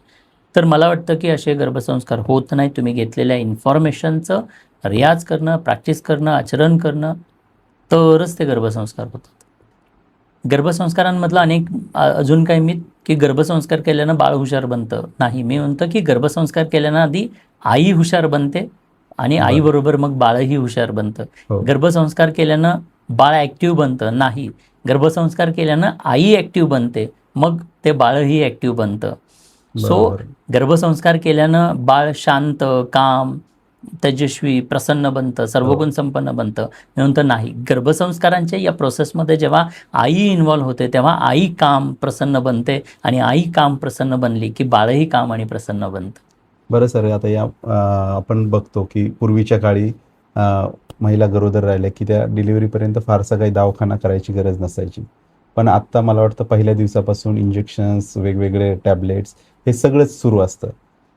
तर मला वाटतं की असे गर्भसंस्कार होत नाही. तुम्ही घेतलेल्या इन्फॉर्मेशनचं रियाज करणं, प्रॅक्टिस करणं, आचरण करणं, तरच ते गर्भसंस्कार होतात. गर्भसंस्कारांमधलं अजून काही मिथ की गर्भसंस्कार केल्यानं बाळ हुशार बनतं. नाही, मी म्हणतो की गर्भसंस्कार केल्यानं आधी आई हुशार बनते, आणि बरं. आईबरोबर मग बाळही हुशार बनतं. हो. गर्भसंस्कार केल्यानं बाळ ॲक्टिव्ह बनतं नाही, गर्भसंस्कार केल्यानं आई ॲक्टिव्ह बनते, मग ते बाळही ॲक्टिव्ह बनतं. सो बरोबर. गर्भसंस्कार केल्यानं बाळ शांत, काम, तेजस्वी, प्रसन्न बनतं, सर्वगुण संपन्न बनतं. म्हणून तर नाही, गर्भसंस्कारांच्या या प्रोसेसमध्ये जेव्हा आई इन्व्हॉल्व्ह होते तेव्हा आई काम, प्रसन्न बनते आणि आई काम, प्रसन्न बनली की बाळही काम आणि प्रसन्न बनतं. बरं सर, आता आपण बघतो की पूर्वीच्या काळी महिला गरोदर राहिल्या की त्या डिलिव्हरीपर्यंत फारसा काही दवाखाना करायची गरज नसायची. पण आत्ता मला वाटतं पहिल्या दिवसापासून इंजेक्शन्स, वेगवेगळे टॅबलेट्स हे सगळंच सुरू असतं.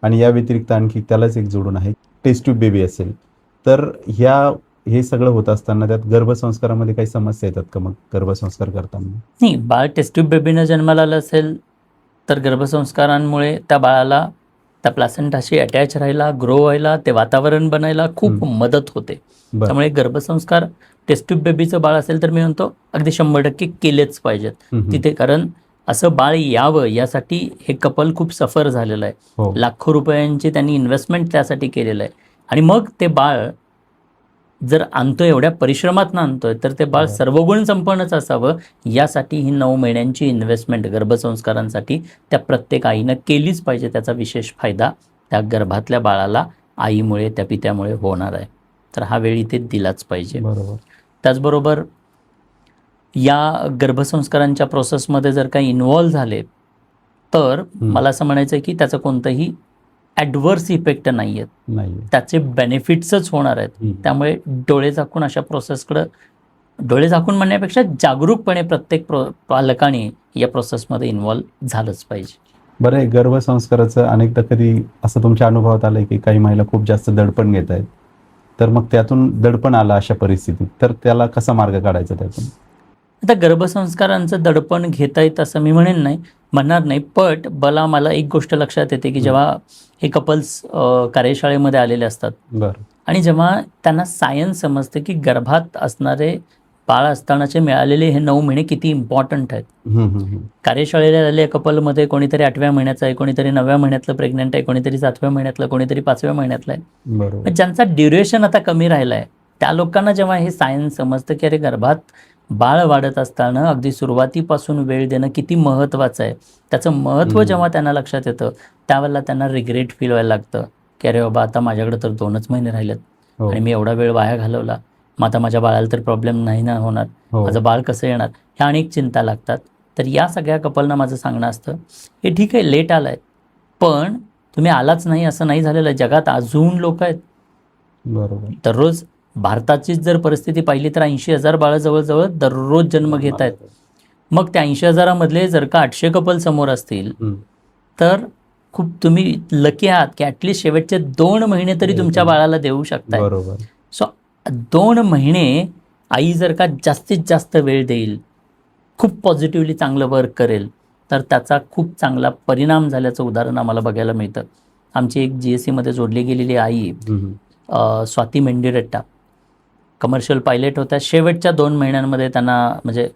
आणि या व्यतिरिक्त आणखी त्यालाच एक जोडून आहे, टेस्ट ट्यूब बेबी असेल. तर हे सगळं होत असताना त्यात गर्भसंस्कारामध्ये काही समस्या येतात का मग गर्भसंस्कार करताना? नाही, बाळ टेस्ट ट्यूब बेबीनं जन्माला आलं असेल तर गर्भसंस्कारांमुळे त्या बाळाला त्या प्लासेंटाशी अटॅच राहायला, ग्रो व्हायला, ते वातावरण बनायला खूप मदत होते. बरं. त्यामुळे गर्भसंस्कार टेस्ट ट्यूब बेबीचं बाळ असेल तर मी म्हणतो अगदी 100% केलेच पाहिजेत तिथे. कारण असं बाळ यावं यासाठी हे कपल खूप सफर झालेलं आहे. हो. लाखो रुपयांची त्यांनी इन्व्हेस्टमेंट त्यासाठी केलेलं आहे. आणि मग ते बाळ जर आणतोय, एवढ्या परिश्रमातनं आणतोय, तर ते बाळ सर्वगुण संपन्नच असावं यासाठी ही 9 महिन्यांची इन्व्हेस्टमेंट गर्भसंस्कारांसाठी त्या प्रत्येक आईनं केलीच पाहिजे. त्याचा विशेष फायदा त्या गर्भातल्या बाळाला आईमुळे, त्या पित्यामुळे होणार आहे. तर हा वेळ इथे दिलाच पाहिजे. बरोबर. त्याचबरोबर या गर्भसंस्कारांच्या प्रोसेसमध्ये जर काही इन्व्हॉल्व झाले तर मला असं म्हणायचं आहे की त्याचं कोणतंही ॲडव्हर्स इफेक्ट नाही आहेत, नाही. त्याचे बेनिफिट्सच होणार आहेत. त्यामुळे डोळे झाकून अशा प्रोसेसकडं, डोळे झाकून म्हणण्यापेक्षा जागरूकपणे प्रत्येक पालकाने या प्रोसेसमध्ये इन्व्हॉल्व झालंच पाहिजे. बरं आहे, गर्भसंस्काराचं अनेकदा कधी असं तुमच्या अनुभवात आलं की काही महिला खूप जास्त दडपण घेत आहेत, तर मग त्यातून दडपण आलं अशा परिस्थितीत, तर त्याला कसा मार्ग काढायचा त्यातून? आता गर्भसंस्कारांचं दडपण घेता येत असं मी म्हणणार नाही. मला एक गोष्ट लक्षात येते की जेव्हा हे कपल्स कार्यशाळेमध्ये आलेले असतात बरं. आणि जेव्हा त्यांना सायन्स समजते की गर्भात असणारे बाळ असतानाचे मिळालेले हे 9 महिने किती इम्पॉर्टंट आहेत. कार्यशाळेला आलेल्या कपलमध्ये कोणीतरी 8व्या महिन्याचं आहे, कोणीतरी 9व्या महिन्यातलं प्रेग्नंट आहे, कोणीतरी 7व्या महिन्यातलं, कोणीतरी 5व्या महिन्यातलं आहे. बरोबर. ज्यांचा ड्युरेशन आता कमी राहिला आहे त्या लोकांना जेव्हा हे सायन्स समजतं की अरे गर्भात बाळ वाढत असताना अगदी सुरुवातीपासून वेळ देणं किती महत्त्वाचं आहे, त्याचं महत्त्व जेव्हा त्यांना लक्षात येतं त्यावेळेला त्यांना रिग्रेट फील व्हायला लागतं की अरे बाबा, आता माझ्याकडे तर 2च महिने राहिलेत आणि मी एवढा वेळ वाया घालवला, मग आता माझ्या बाळाला तर प्रॉब्लेम नाही ना होणार, माझं बाळ कसं येणार, ह्या अनेक चिंता लागतात. तर या सगळ्या कपलना माझं सांगणं असतं, हे ठीक आहे लेट आलाय, पण तुम्ही आलाच नाही असं नाही झालेलं. जगात अजून लोक आहेत. बरोबर. दररोज भारताचीच जर परिस्थिती पाहिली तर 80,000 बाळं जवळजवळ दररोज जन्म घेत आहेत. मग त्या 80,000मधले जर का 800 कपल समोर असतील तर खूप तुम्ही लकी आहात की ॲटलिस्ट शेवटचे 2 महिने तरी तुमच्या बाळाला देऊ शकताय. बरोबर. सो 2 महिने आई जर का जास्तीत जास्त वेळ देईल, खूप पॉझिटिव्हली चांगलं वर्क करेल, तर त्याचा खूप चांगला परिणाम झाल्याचं उदाहरण आम्हाला बघायला मिळतं. आमची एक GSCमध्ये जोडली गेलेली आई स्वाती मेंढीरट्टा कमर्शियल पायलट होत्या. शेवटच्या 2 महिन्यांमध्ये त्यांना म्हणजे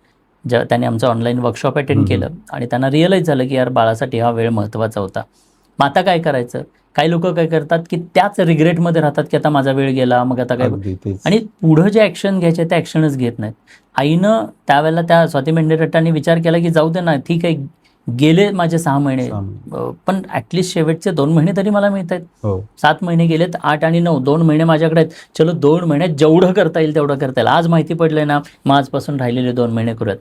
त्याने आमचं ऑनलाईन वर्कशॉप अटेंड केलं आणि त्यांना रिअलाईज झालं की यार बाळासाठी हा वेळ महत्त्वाचा होता. मग आता काय करायचं? काही लोक काय करतात की त्याच रिग्रेटमध्ये राहतात की आता माझा वेळ गेला, मग आता काय, आणि पुढं जे ॲक्शन घ्यायचे त्या ॲक्शनच घेत नाहीत. आईनं त्यावेळेला त्या स्वाती मेंढीरट्टांनी विचार केला की जाऊ दे ना, ठीक आहे गेले माझे 6 महिने, पण ॲटलिस्ट शेवटचे 2 महिने तरी मला मिळत आहेत. 7 महिने गेलेत, 8 आणि 9, 2 महिने माझ्याकडे आहेत. चलो 2 महिन्यात जेवढं करता येईल तेवढं करता येईल. आज माहिती पडलंय ना, मग आजपासून राहिलेले 2 महिने करूयात.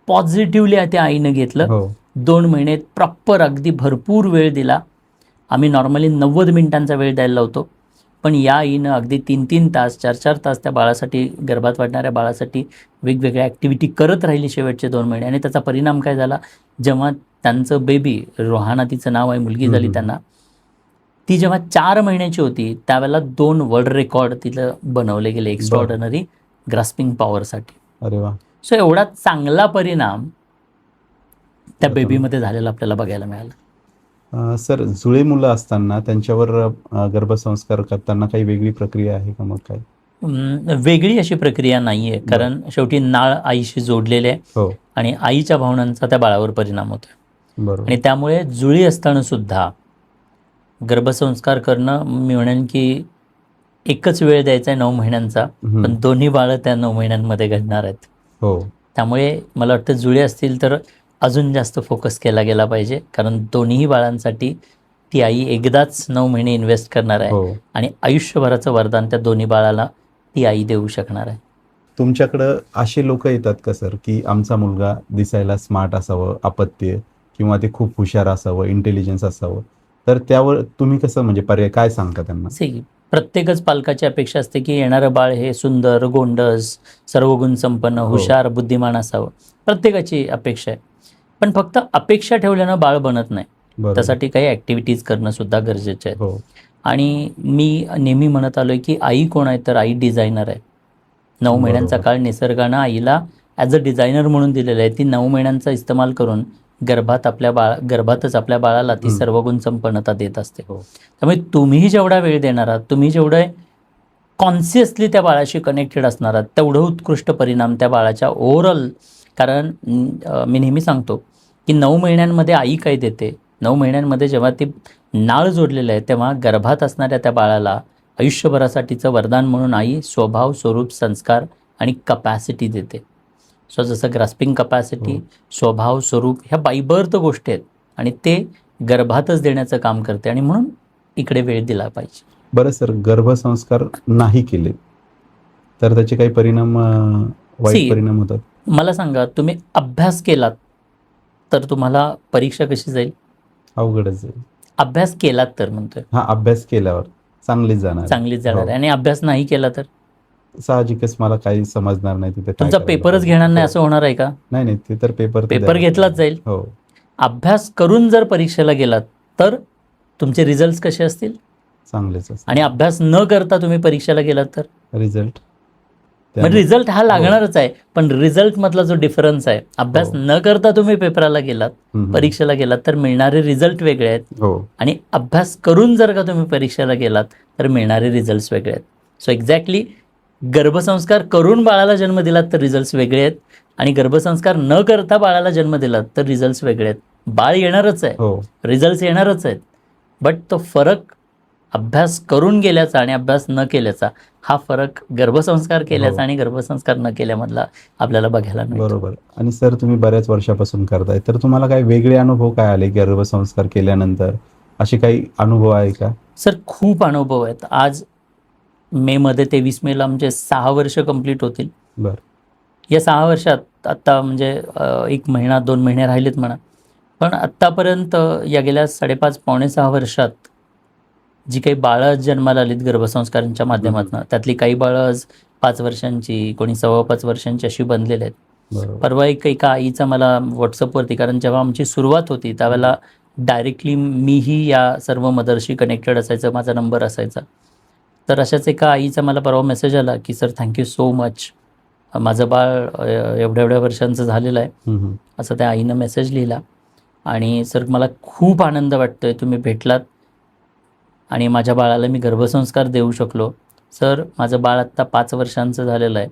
पॉझिटिव्हली त्या आईनं घेतलं. 2 महिने प्रॉपर अगदी भरपूर वेळ दिला. आम्ही नॉर्मली 90 मिनिटांचा वेळ द्यायला लावतो, पण या आईनं अगदी 3-3 तास, 4-4 तास त्या बाळासाठी, गर्भात वाढणाऱ्या बाळासाठी वेगवेगळ्या ॲक्टिव्हिटी करत राहिली शेवटचे 2 महिने. आणि त्याचा परिणाम काय झाला, जेव्हा त्यांचं बेबी, रोहाना तिचं नाव आहे, मुलगी झाली त्यांना, ती जेव्हा 4 महिन्याची होती त्यावेळेला 2 वर्ल्ड रेकॉर्ड तिला बनवले गेले एक्स्ट्रॉर्डनरी ग्रास्पिंग पॉवरसाठी. अरे वा. सो एवढा चांगला परिणाम त्या बेबीमध्ये झालेला आपल्याला बघायला मिळाला. सर, जुळे मुलं असताना त्यांच्यावर गर्भसंस्कार करताना काही वेगळी प्रक्रिया आहे का? मग काय वेगळी अशी प्रक्रिया नाही आहे, कारण शेवटी नाळ आईशी जोडलेले आहे आणि आईच्या भावनांचा त्या बाळावर परिणाम होतो. आणि त्यामुळे जुळी असताना सुद्धा गर्भसंस्कार करणं, मी म्हणेन की एकच वेळ द्यायचा आहे 9 महिन्यांचा, हम्म. पण दोन्ही बाळं त्या 9 महिन्यांमध्ये घडणार आहेत. हो. त्यामुळे मला वाटतं जुळे असतील तर अजून जास्त फोकस केला गेला पाहिजे, कारण दोन्हीही बाळांसाठी ती आई एकदाच 9 महिने इन्व्हेस्ट करणार आहे हो. आणि आयुष्यभराचं वरदान त्या दोन्ही बाळाला ती आई देऊ शकणार आहे. तुमच्याकडं असे लोक येतात का सर, की आमचा मुलगा दिसायला स्मार्ट असावं, अपत्य, किंवा ते खूप हुशार असावं, इंटेलिजन्स असावं, तर त्यावर तुम्ही कसं म्हणजे पर्याय काय सांगता त्यांना? प्रत्येकच पालकाची अपेक्षा असते की येणारं बाळ हे सुंदर, गोंडस, सर्व गुण संपन्न, हुशार, बुद्धिमान असावं. प्रत्येकाची अपेक्षा आहे. पण फक्त अपेक्षा ठेवल्यानं बाळ बनत नाही. बरोबर. त्यासाठी काही ॲक्टिव्हिटीज करणं सुद्धा गरजेचं आहे. हो. आणि मी नेहमी म्हणत आलो आहे की आई कोण आहे, तर आई डिझायनर आहे. 9 महिन्यांचा बरोबर. काळ निसर्गानं आईला ॲज अ डिझायनर म्हणून दिलेला आहे. ती 9 महिन्यांचा इस्तेमाल करून गर्भातच आपल्या बाळाला ती सर्व गुण संपन्नता देत असते. हो. त्यामुळे तुम्हीही जेवढा वेळ देणार आहात, तुम्ही जेवढं कॉन्शियसली त्या बाळाशी कनेक्टेड असणार आहात, तेवढं उत्कृष्ट परिणाम त्या बाळाच्या ओव्हरऑल. कारण मी नेहमी सांगतो की 9 महिन्यांमध्ये आई काय देते, 9 महिन्यांमध्ये जेव्हा ती नाळ जोडलेलं आहे, तेव्हा गर्भात असणाऱ्या त्या बाळाला आयुष्यभरासाठीचं वरदान म्हणून आई स्वभाव, स्वरूप, संस्कार आणि कपॅसिटी देते. सो जसं ग्रास्पिंग कपॅसिटी, स्वभाव, स्वरूप ह्या बाय बर्थ गोष्टी आहेत आणि ते गर्भातच देण्याचं काम करते, आणि म्हणून इकडे वेळ दिला पाहिजे. बरं सर, गर्भसंस्कार नाही केले तर त्याचे काही परिणाम, वाईट परिणाम होतात? मला सांगा, तुम्ही अभ्यास केलात तर तुम्हाला परीक्षा कशी जाईल? अवघडच आहे. अभ्यास केलात तर म्हणतोय. हा, अभ्यास केल्यावर चांगलीच जाणार आहे. आणि अभ्यास नाही केला तर साहजिकच मला काही समजणार नाही तिथे. तुमचा पेपरच घेणार नाही असं होणार आहे का? नाही, ते तर पेपर घेतलाच जाईल. हो. अभ्यास करून जर परीक्षेला गेलात तर तुमचे रिझल्ट कसे असतील? चांगलेच. आणि अभ्यास न करता तुम्ही परीक्षेला गेलात तर रिझल्ट हा लागणारच आहे, पण रिझल्ट मधला जो डिफरन्स आहे, अभ्यास न करता तुम्ही पेपराला गेलात, परीक्षेला गेलात तर मिळणारे रिझल्ट वेगळे आहेत, आणि अभ्यास करून जर का तुम्ही परीक्षेला गेलात तर मिळणारे रिझल्ट वेगळे आहेत. सो एक्झॅक्टली गर्भसंस्कार करून बाळाला जन्म दिलात तर रिझल्ट वेगळे आहेत, आणि गर्भसंस्कार न करता बाळाला जन्म दिलात तर रिझल्ट वेगळे आहेत. बाळ येणारच आहे, रिझल्ट येणारच आहेत, बट तो फरक अभ्यास करून गेल्याचा आणि अभ्यास न केल्याचा, हा फरक गर्भसंस्कार केल्याचा आणि गर्भसंस्कार न केल्यामधला आपल्याला बघायला मिळतो. बरोबर. आणि सर, तुम्ही बऱ्याच वर्षापासून करताय, तर तुम्हाला काही वेगळे अनुभव काय आले गर्भसंस्कार केल्यानंतर? असे काही अनुभव आहे का? सर, खूप अनुभव आहेत. आज मेमध्ये 23 मेला आमचे 6 वर्ष कंप्लीट होतील. बरं. या 6 वर्षात आत्ता म्हणजे 1 महिना 2 महिने राहिलेत म्हणा, पण आत्तापर्यंत या गेल्या 5.5 पावणे 6 वर्षात जी काही बाळं जन्माला आलीत गर्भसंस्कारांच्या माध्यमातून, त्यातली काही बाळं आज 5 वर्षांची, कोणी 5.25 वर्षांची अशी बनलेले आहेत. परवा एका आईचा मला व्हॉट्सअपवरती, कारण जेव्हा आमची सुरुवात होती त्यावेळेला डायरेक्टली मीही या सर्व मदरशी कनेक्टेड असायचं, माझा नंबर असायचा. तर अशाच एका आईचा मला परवा मेसेज आला की सर, थँक्यू सो मच, माझं बाळ एवढ्या वर्षांचं झालेलं आहे, असं त्या आईनं मेसेज लिहिला. आणि सर, मला खूप आनंद वाटतोय, तुम्ही भेटलात आणि माझ्या बाळाला मी गर्भसंस्कार देऊ शकलो. सर, माझं बाळ आत्ता 5 वर्षांचं झालेलं आहे,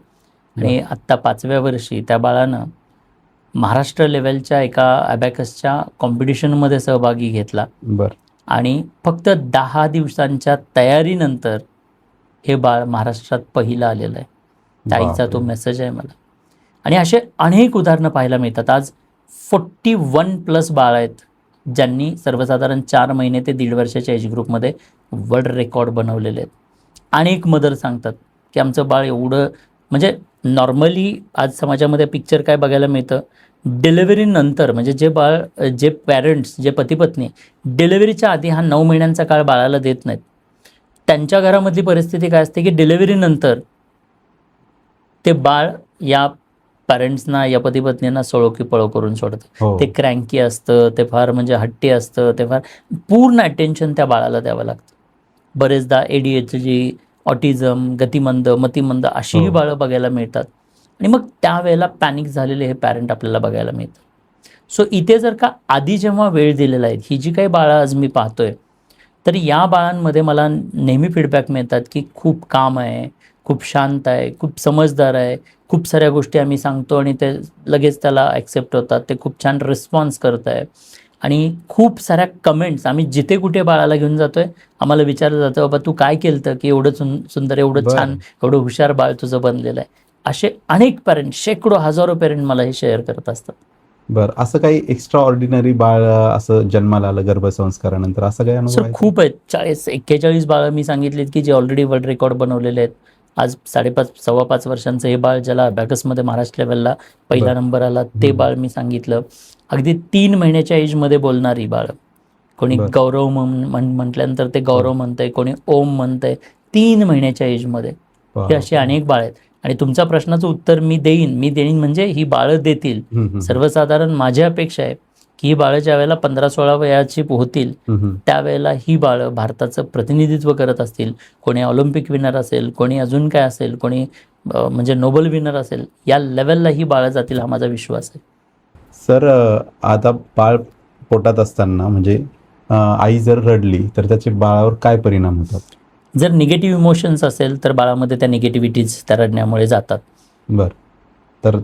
आणि आत्ता 5व्या वर्षी त्या बाळानं महाराष्ट्र लेवलच्या एका ॲबॅकसच्या कॉम्पिटिशनमध्ये सहभागी घेतला. आणि फक्त 10 दिवसांच्या तयारीनंतर हे बाळ महाराष्ट्रात पहिलं आलेलं आहे. त्या आईचा तो मेसेज आहे मला. आणि असे अनेक उदाहरणं पाहायला मिळतात. आज 41+ बाळ आहेत ज्यांनी सर्वसाधारण 4 महिने ते 1.5 वर्षाच्या एज ग्रुपमध्ये वर्ल्ड रेकॉर्ड बनवलेले आहेत. अनेक मदर सांगतात की आमचं बाळ एवढं, म्हणजे नॉर्मली आज समाजामध्ये पिक्चर काय बघायला मिळतं, डिलिव्हरीनंतर म्हणजे जे पॅरेंट्स, जे पती-पत्नी डिलिव्हरीच्या आधी हा 9 महिन्यांचा काळ बाळाला देत नाहीत, त्यांच्या घरामधली परिस्थिती काय असते की डिलिव्हरीनंतर ते बाळ या पॅरेंट्सना, या पती-पत्नींना सळो की पळो करून सोडतं. ते क्रँकी असतं, ते फार म्हणजे हट्टी असतं, ते फार पूर्ण अटेन्शन त्या बाळाला द्यावं लागतं. बरेचदा ADHD, ऑटिझम, गतिमंद, मतिमंद अशीही बाळं बघायला मिळतात, आणि मग त्यावेळेला पॅनिक झालेले हे पॅरेंट आपल्याला बघायला मिळतात. सो इथे जर का आधी जेव्हा वेळ दिलेला आहे, ही जी काही बाळं आज मी पाहतोय, तर या बाळांमध्ये मला नेहमी फीडबॅक मिळतात की खूप काम आहे, खूप शांत आहे, खूप समजदार आहे, खूप साऱ्या गोष्टी आम्ही सांगतो आणि ते लगेच त्याला ॲक्सेप्ट होतात, ते खूप छान रिस्पॉन्स करत आहे. आणि खूप साऱ्या कमेंट्स, आम्ही जिथे कुठे बाळाला घेऊन जातोय आम्हाला विचारलं जातं, बाबा तू काय केलं की एवढं सुंदर, एवढं बरं. छान, एवढं हुशार बाळ तुझं बनलेलं आहे. असे अनेक पॅरेंट, शेकडो हजारो पॅरेंट मला हे शेअर करत असतात. बरं, असं काही एक्स्ट्रा ऑर्डिनरी बाळ असं जन्माला आलं गर्भसंस्कारानंतर, असं काही अनुभव सर आहे? खूप आहेत. 41 बाळं मी सांगितलीत की जे ऑलरेडी वर्ल्ड रेकॉर्ड बनवलेले आहेत. आज 5.5 वर्षांचं हे बाळ ज्याला अबॅकसमध्ये महाराष्ट्र लेवलला पहिला बरं. नंबर आला ते बाळ मी सांगितलं. अगदी 3 महिन्याच्या एजमध्ये बोलणारी बाळं. कोणी बरं. गौरव म्हटल्यानंतर ते गौरव म्हणतंय, कोणी ओम म्हणतंय 3 महिन्याच्या एजमध्ये. हे अशी अनेक बाळ आहेत. आणि तुमच्या प्रश्नाचं उत्तर मी देईन म्हणजे ही बाळं देतील. सर्वसाधारण माझी अपेक्षा आहे की ही बाळं ज्या वेळेला 15-16 वयाची होतील त्यावेळेला ही बाळं भारताचं प्रतिनिधित्व करत असतील. कोणी ऑलिम्पिक विनर असेल, कोणी अजून काय असेल, कोणी म्हणजे नोबल विनर असेल, या लेवलला ही बाळं जातील हा माझा विश्वास आहे. सर, आता बाळ पोटात असताना म्हणजे आई जर रडली तर त्याचे बाळावर काय परिणाम होतात? जर निगेटिव्ह इमोशन्स असेल तर बाळामध्ये त्या निगेटिव्हिटीज त्या रडण्यामुळे जातात. बरं, तर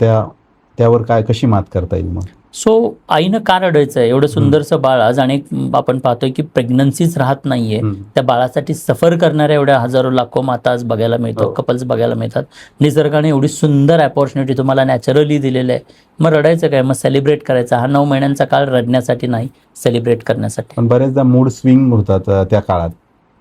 त्यावर कशी मात करता येईल मग? सो आईनं का रडायचं आहे? एवढं सुंदरसं बाळ, आज अनेक आपण पाहतोय की प्रेग्नन्सीच राहत नाहीये. त्या बाळासाठी सफर करणाऱ्या एवढ्या हजारो लाखो माता आज बघायला मिळतात, कपल्स बघायला मिळतात. निसर्गाने एवढी सुंदर अपॉर्च्युनिटी तुम्हाला नॅचरली दिलेलं आहे, मग रडायचं काय? मग सेलिब्रेट करायचा. हा 9 महिन्यांचा काळ रडण्यासाठी नाही, सेलिब्रेट करण्यासाठी. पण बरेचदा मूड स्विंग होतात त्या काळात,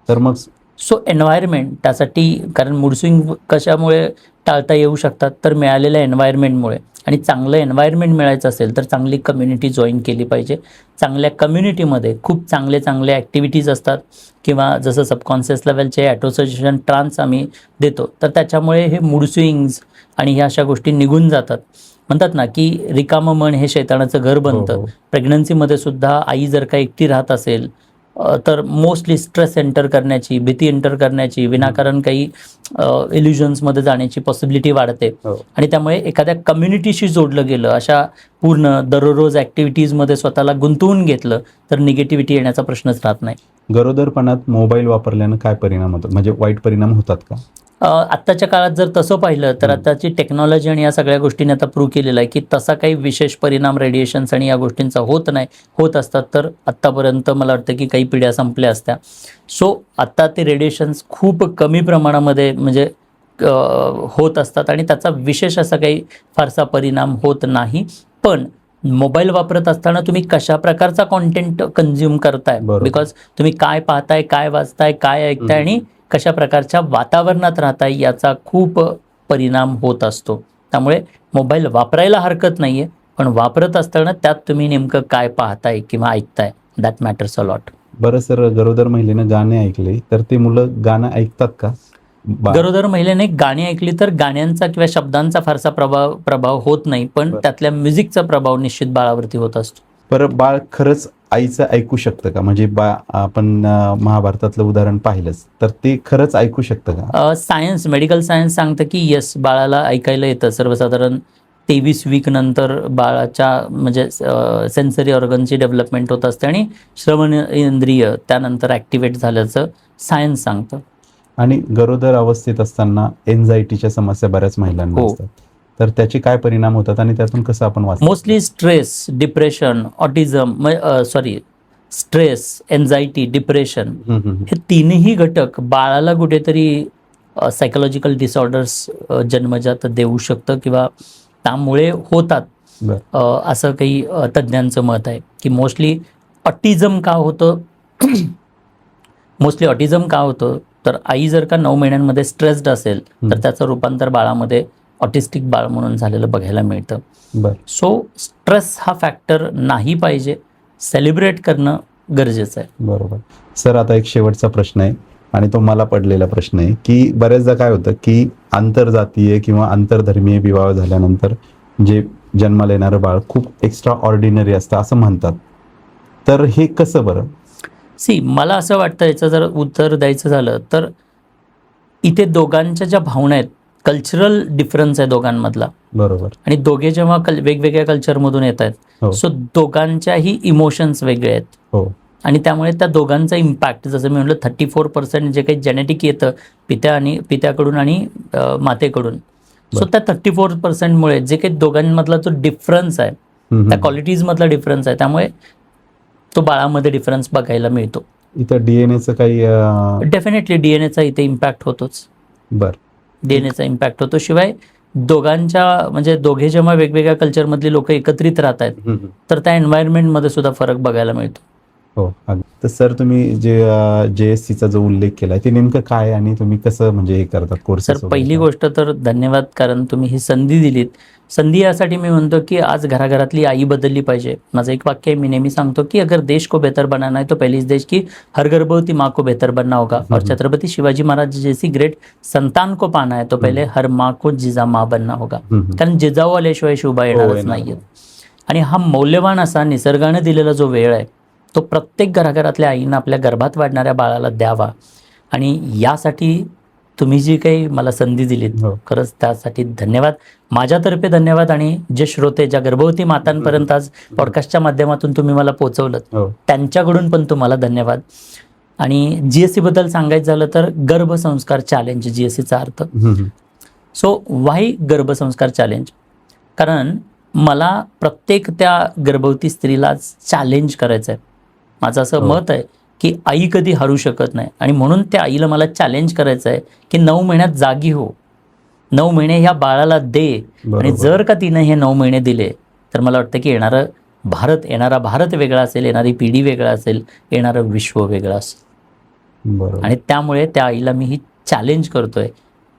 तर मग सो एन्व्हायरमेंट त्यासाठी, कारण मूड स्विंग कशामुळे टाळता येऊ शकतात? तर मिळालेल्या एन्व्हायरमेंटमुळे. आणि चांगलं एन्व्हायरमेंट मिळायचं असेल तर चांगली कम्युनिटी जॉईन केली पाहिजे. चांगल्या कम्युनिटीमध्ये खूप चांगले ॲक्टिव्हिटीज असतात, किंवा जसं सबकॉन्शियस लेवलचे ॲटोसोसिएशन ट्रान्स आम्ही देतो, तर त्याच्यामुळे हे मूड स्विंग्स आणि ह्या अशा गोष्टी निघून जातात. म्हणतात ना की रिकामं मन हे शैतानाचं घर बनतं. प्रेग्नन्सीमध्ये सुद्धा आई जर का एकटी राहत असेल तर मोस्टली स्ट्रेस एंटर करण्याची, भीती एंटर करण्याची, विनाकारण काही इल्युजन्समध्ये जाण्याची पॉसिबिलिटी वाढते. आणि त्यामुळे एखाद्या कम्युनिटीशी जोडलं गेलं, अशा पूर्ण दररोज ॲक्टिव्हिटीजमध्ये स्वतःला गुंतवून घेतलं तर निगेटिव्हिटी येण्याचा प्रश्नच राहत नाही. गरोदरपणात मोबाईल वापरल्यानं काय परिणाम होतात, म्हणजे वाईट परिणाम होतात का? आत्ताच्या काळात जर तसं पाहिलं तर आताची टेक्नॉलॉजी आणि या सगळ्या गोष्टींनी आता प्रूव्ह केलेलं आहे की तसा काही विशेष परिणाम रेडिएशन्स आणि या गोष्टींचा होत नाही. होत असतात तर आत्तापर्यंत मला वाटतं की काही पिढ्या संपल्या असत्या. सो आत्ता ते रेडिएशन्स खूप कमी प्रमाणामध्ये म्हणजे होत असतात आणि त्याचा विशेष असा काही फारसा परिणाम होत नाही. पण मोबाईल वापरत असताना तुम्ही कशा प्रकारचा कॉन्टेंट कन्झ्युम करताय, बिकॉज तुम्ही काय पाहताय, काय वाचताय, काय ऐकताय आणि कशा प्रकारच्या वातावरणात राहताय याचा खूप परिणाम होत असतो. त्यामुळे मोबाईल वापरायला हरकत नाही आहे, पण वापरत असताना त्यात तुम्ही नेमकं काय पाहताय किंवा ऐकताय, दॅट मॅटर्स अ लॉट. बरं सर, गरोदर महिलेनं गाणे ऐकले तर ते मुलं गाणं ऐकतात का? गरोदर महिलेने गाणी ऐकली तर गाण्यांचा किंवा शब्दांचा फारसा प्रभाव होत नाही, पण त्यातल्या म्युझिकचा प्रभाव निश्चित बाळावरती होत असतो. बरं, बाळ खरंच आईचं ऐकू शकतं का? म्हणजे आपण महाभारतातलं उदाहरण पाहिलंच तर ते खरंच ऐकू शकतं का? सायन्स, मेडिकल सायन्स सांगतं की येस, बाळाला ऐकायला येतं. सर्वसाधारण 23 वीक नंतर बाळाच्या म्हणजे सेन्सरी ऑर्गनची डेव्हलपमेंट होत असते आणि श्रवण इंद्रिय त्यानंतर ॲक्टिवेट झाल्याचं सायन्स सांगतं. आणि गरोदर अवस्थेत असताना एन्झायटीच्या समस्या बऱ्याच महिलांना असतात, तर त्याचे काय परिणाम होतात आणि त्यातून कसं आपण वाचतो? Mostly stress, depression, autism, stress, anxiety, depression हे तिन्ही घटक बाळाला कुठेतरी सायकोलॉजिकल डिसऑर्डर्स जन्मजात देऊ शकतं किंवा त्यामुळे होतात, असं काही तज्ज्ञांचं मत आहे. की मोस्टली ऑटिझम का होतं तर आई जर का 9 महिन्यांमध्ये स्ट्रेस्ड असेल तर त्याचं रूपांतर बाळामध्ये ऑटिस्टिक बाळ म्हणून झालेलं बघायला मिळतं. सो स्ट्रेस हा फॅक्टर नाही पाहिजे, सेलिब्रेट करणं गरजेचं आहे. बरोबर सर, आता एक शेवटचा प्रश्न आहे आणि तो मला पडलेला प्रश्न आहे की बऱ्याचदा काय होतं की आंतरजातीय किंवा आंतरधर्मीय विवाह झाल्यानंतर जे जन्माला येणारं बाळ खूप एक्स्ट्रा ऑर्डिनरी असतं असं म्हणतात, तर हे कसं बरं? मला असं वाटतं याचं जर उत्तर द्यायचं झालं तर इथे दोघांच्या ज्या भावना आहेत, कल्चरल डिफरन्स आहे दोघांमधला. बरोबर. आणि दोघे जेव्हा वेगवेगळ्या कल्चरमधून येत आहेत, सो दोघांच्याही इमोशन्स वेगळे आहेत. आणि त्यामुळे त्या दोघांचा इम्पॅक्ट, जसं मी म्हटलं 34% जे काही जेनेटिक येतं पित्याकडून आणि मातेकडून, सो त्या 34%मुळे जे काही दोघांमधला जो डिफरन्स आहे, त्या क्वालिटीजमधला डिफरन्स आहे, त्यामुळे तो बाळामध्ये डिफरन्स बघायला मिळतो. इथं डीएनएचं काही डेफिनेटली डीएनएचा इथे इम्पॅक्ट होतोच. डीएनएचा इम्पॅक्ट होतो. शिवाय दोघांच्या म्हणजे दोघे जेव्हा वेगवेगळ्या कल्चरमधली लोक एकत्रित राहत आहेत तर त्या एन्व्हायरमेंटमध्ये सुद्धा फरक बघायला मिळतो. हो. तर सर तुम्ही जे JSCचा जो उल्लेख केलाय ते नेमकं काय आणि तुम्ही कसं म्हणजे हे करतात कोर्स? सर पहिली गोष्ट तर धन्यवाद, कारण तुम्ही ही संधी दिलीत. संधी यासाठी मी म्हणतो की आज घराघरातली आई बदलली पाहिजे. माझं एक वाक्य आहे, मी नेहमी सांगतो की अगर देश को बेहतर बनाना है तो पहले इस देश की हर गर्भवती माँ को बेहतर बनना होगा. और छत्रपति शिवाजी महाराज जैसी ग्रेट संतान को पाना है तो पहले हर माँ को जिजा माँ बनना होगा. कारण जिजाऊ आल्याशिवाय शिवबा येणारच नाहीये. आणि हा मौल्यवान असा निसर्गाने दिलेला जो वेळ आहे तो प्रत्येक घराघरातल्या आईनं आपल्या गर्भात वाढणाऱ्या बाळाला द्यावा. आणि यासाठी तुम्ही जी काही मला संधी दिलीत खरंच त्यासाठी धन्यवाद. माझ्यातर्फे धन्यवाद. आणि जे श्रोते, ज्या गर्भवती मातांपर्यंत आज पॉडकास्टच्या माध्यमातून तुम्ही मला पोहोचवलं त्यांच्याकडून पण तुम्हाला धन्यवाद. आणि GSC बद्दल सांगायचं झालं तर गर्भसंस्कार चॅलेंज, GSCचा अर्थ. सो व्हाय गर्भसंस्कार चॅलेंज? कारण मला प्रत्येक त्या गर्भवती स्त्रीला चॅलेंज करायचं आहे. माझं असं मत आहे की आई कधी हरू शकत नाही आणि म्हणून त्या आईला मला चॅलेंज करायचं आहे की 9 महिन्यात जागी हो, 9 महिने ह्या बाळाला दे. आणि जर का तिने हे 9 महिने दिले तर मला वाटतं की येणारा भारत वेगळा असेल, येणारी पिढी वेगळा असेल, येणारं विश्व वेगळं असेल. आणि त्यामुळे त्या आईला मी ही चॅलेंज करतोय,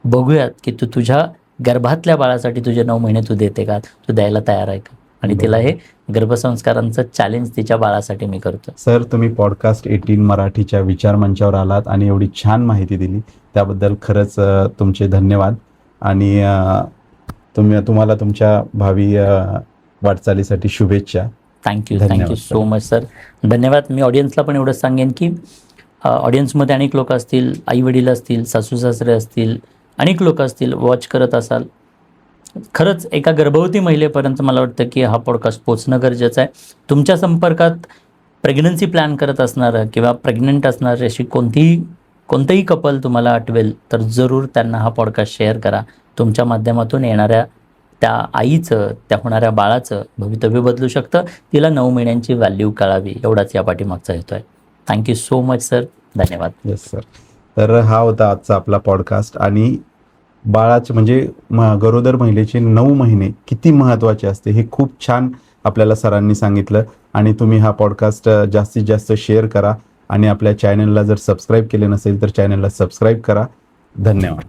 बघूयात की तू तुझ्या गर्भातल्या बाळासाठी तुझे 9 महिने तू देते का, तू द्यायला तयार आहे का. आणि तिला हे गर्भसंस्कारांचं चॅलेंज तिच्या बाळासाठी मी करतो. सर तुम्ही पॉडकास्ट 18 मराठीच्या विचार मंचावर आलात आणि एवढी छान माहिती दिली त्याबद्दल खरंच तुमचे धन्यवाद. आणि तुम्हाला तुमच्या भावी वाटचालीसाठी शुभेच्छा. Thank you so much sir. धन्यवाद. मी ऑडियन्सला पण एवढंच सांगेन की ऑडियन्समध्ये अनेक लोक असतील, आई वडील असतील, सासू सासरे असतील, अनेक लोक असतील, वॉच करत असाल. खरंच एका गर्भवती महिलेपर्यंत मला वाटतं की हा पॉडकास्ट पोचणं गरजेचं आहे. तुमच्या संपर्कात प्रेग्नन्सी प्लॅन करत असणारं किंवा प्रेग्नंट असणारे अशी कोणतंही कपल तुम्हाला आठवेल तर जरूर त्यांना हा पॉडकास्ट शेअर करा. तुमच्या माध्यमातून येणाऱ्या त्या आईचं, त्या होणाऱ्या बाळाचं भवितव्य बदलू शकतं. तिला 9 महिन्यांची व्हॅल्यू कळावी एवढाच या पाठीमागचा हेतू आहे. Thank you so much sir. धन्यवाद. Yes sir. तर हा होता आजचा आपला पॉडकास्ट. आणि बाळाचे म्हणजे गरोदर महिलेचे 9 महिने किती महत्त्वाचे असते हे खूप छान आपल्याला सरांनी सांगितलं. आणि तुम्ही हा पॉडकास्ट जास्तीत जास्त शेअर करा आणि आपल्या चॅनलला जर सबस्क्राईब केले नसेल तर चॅनलला सबस्क्राईब करा. धन्यवाद.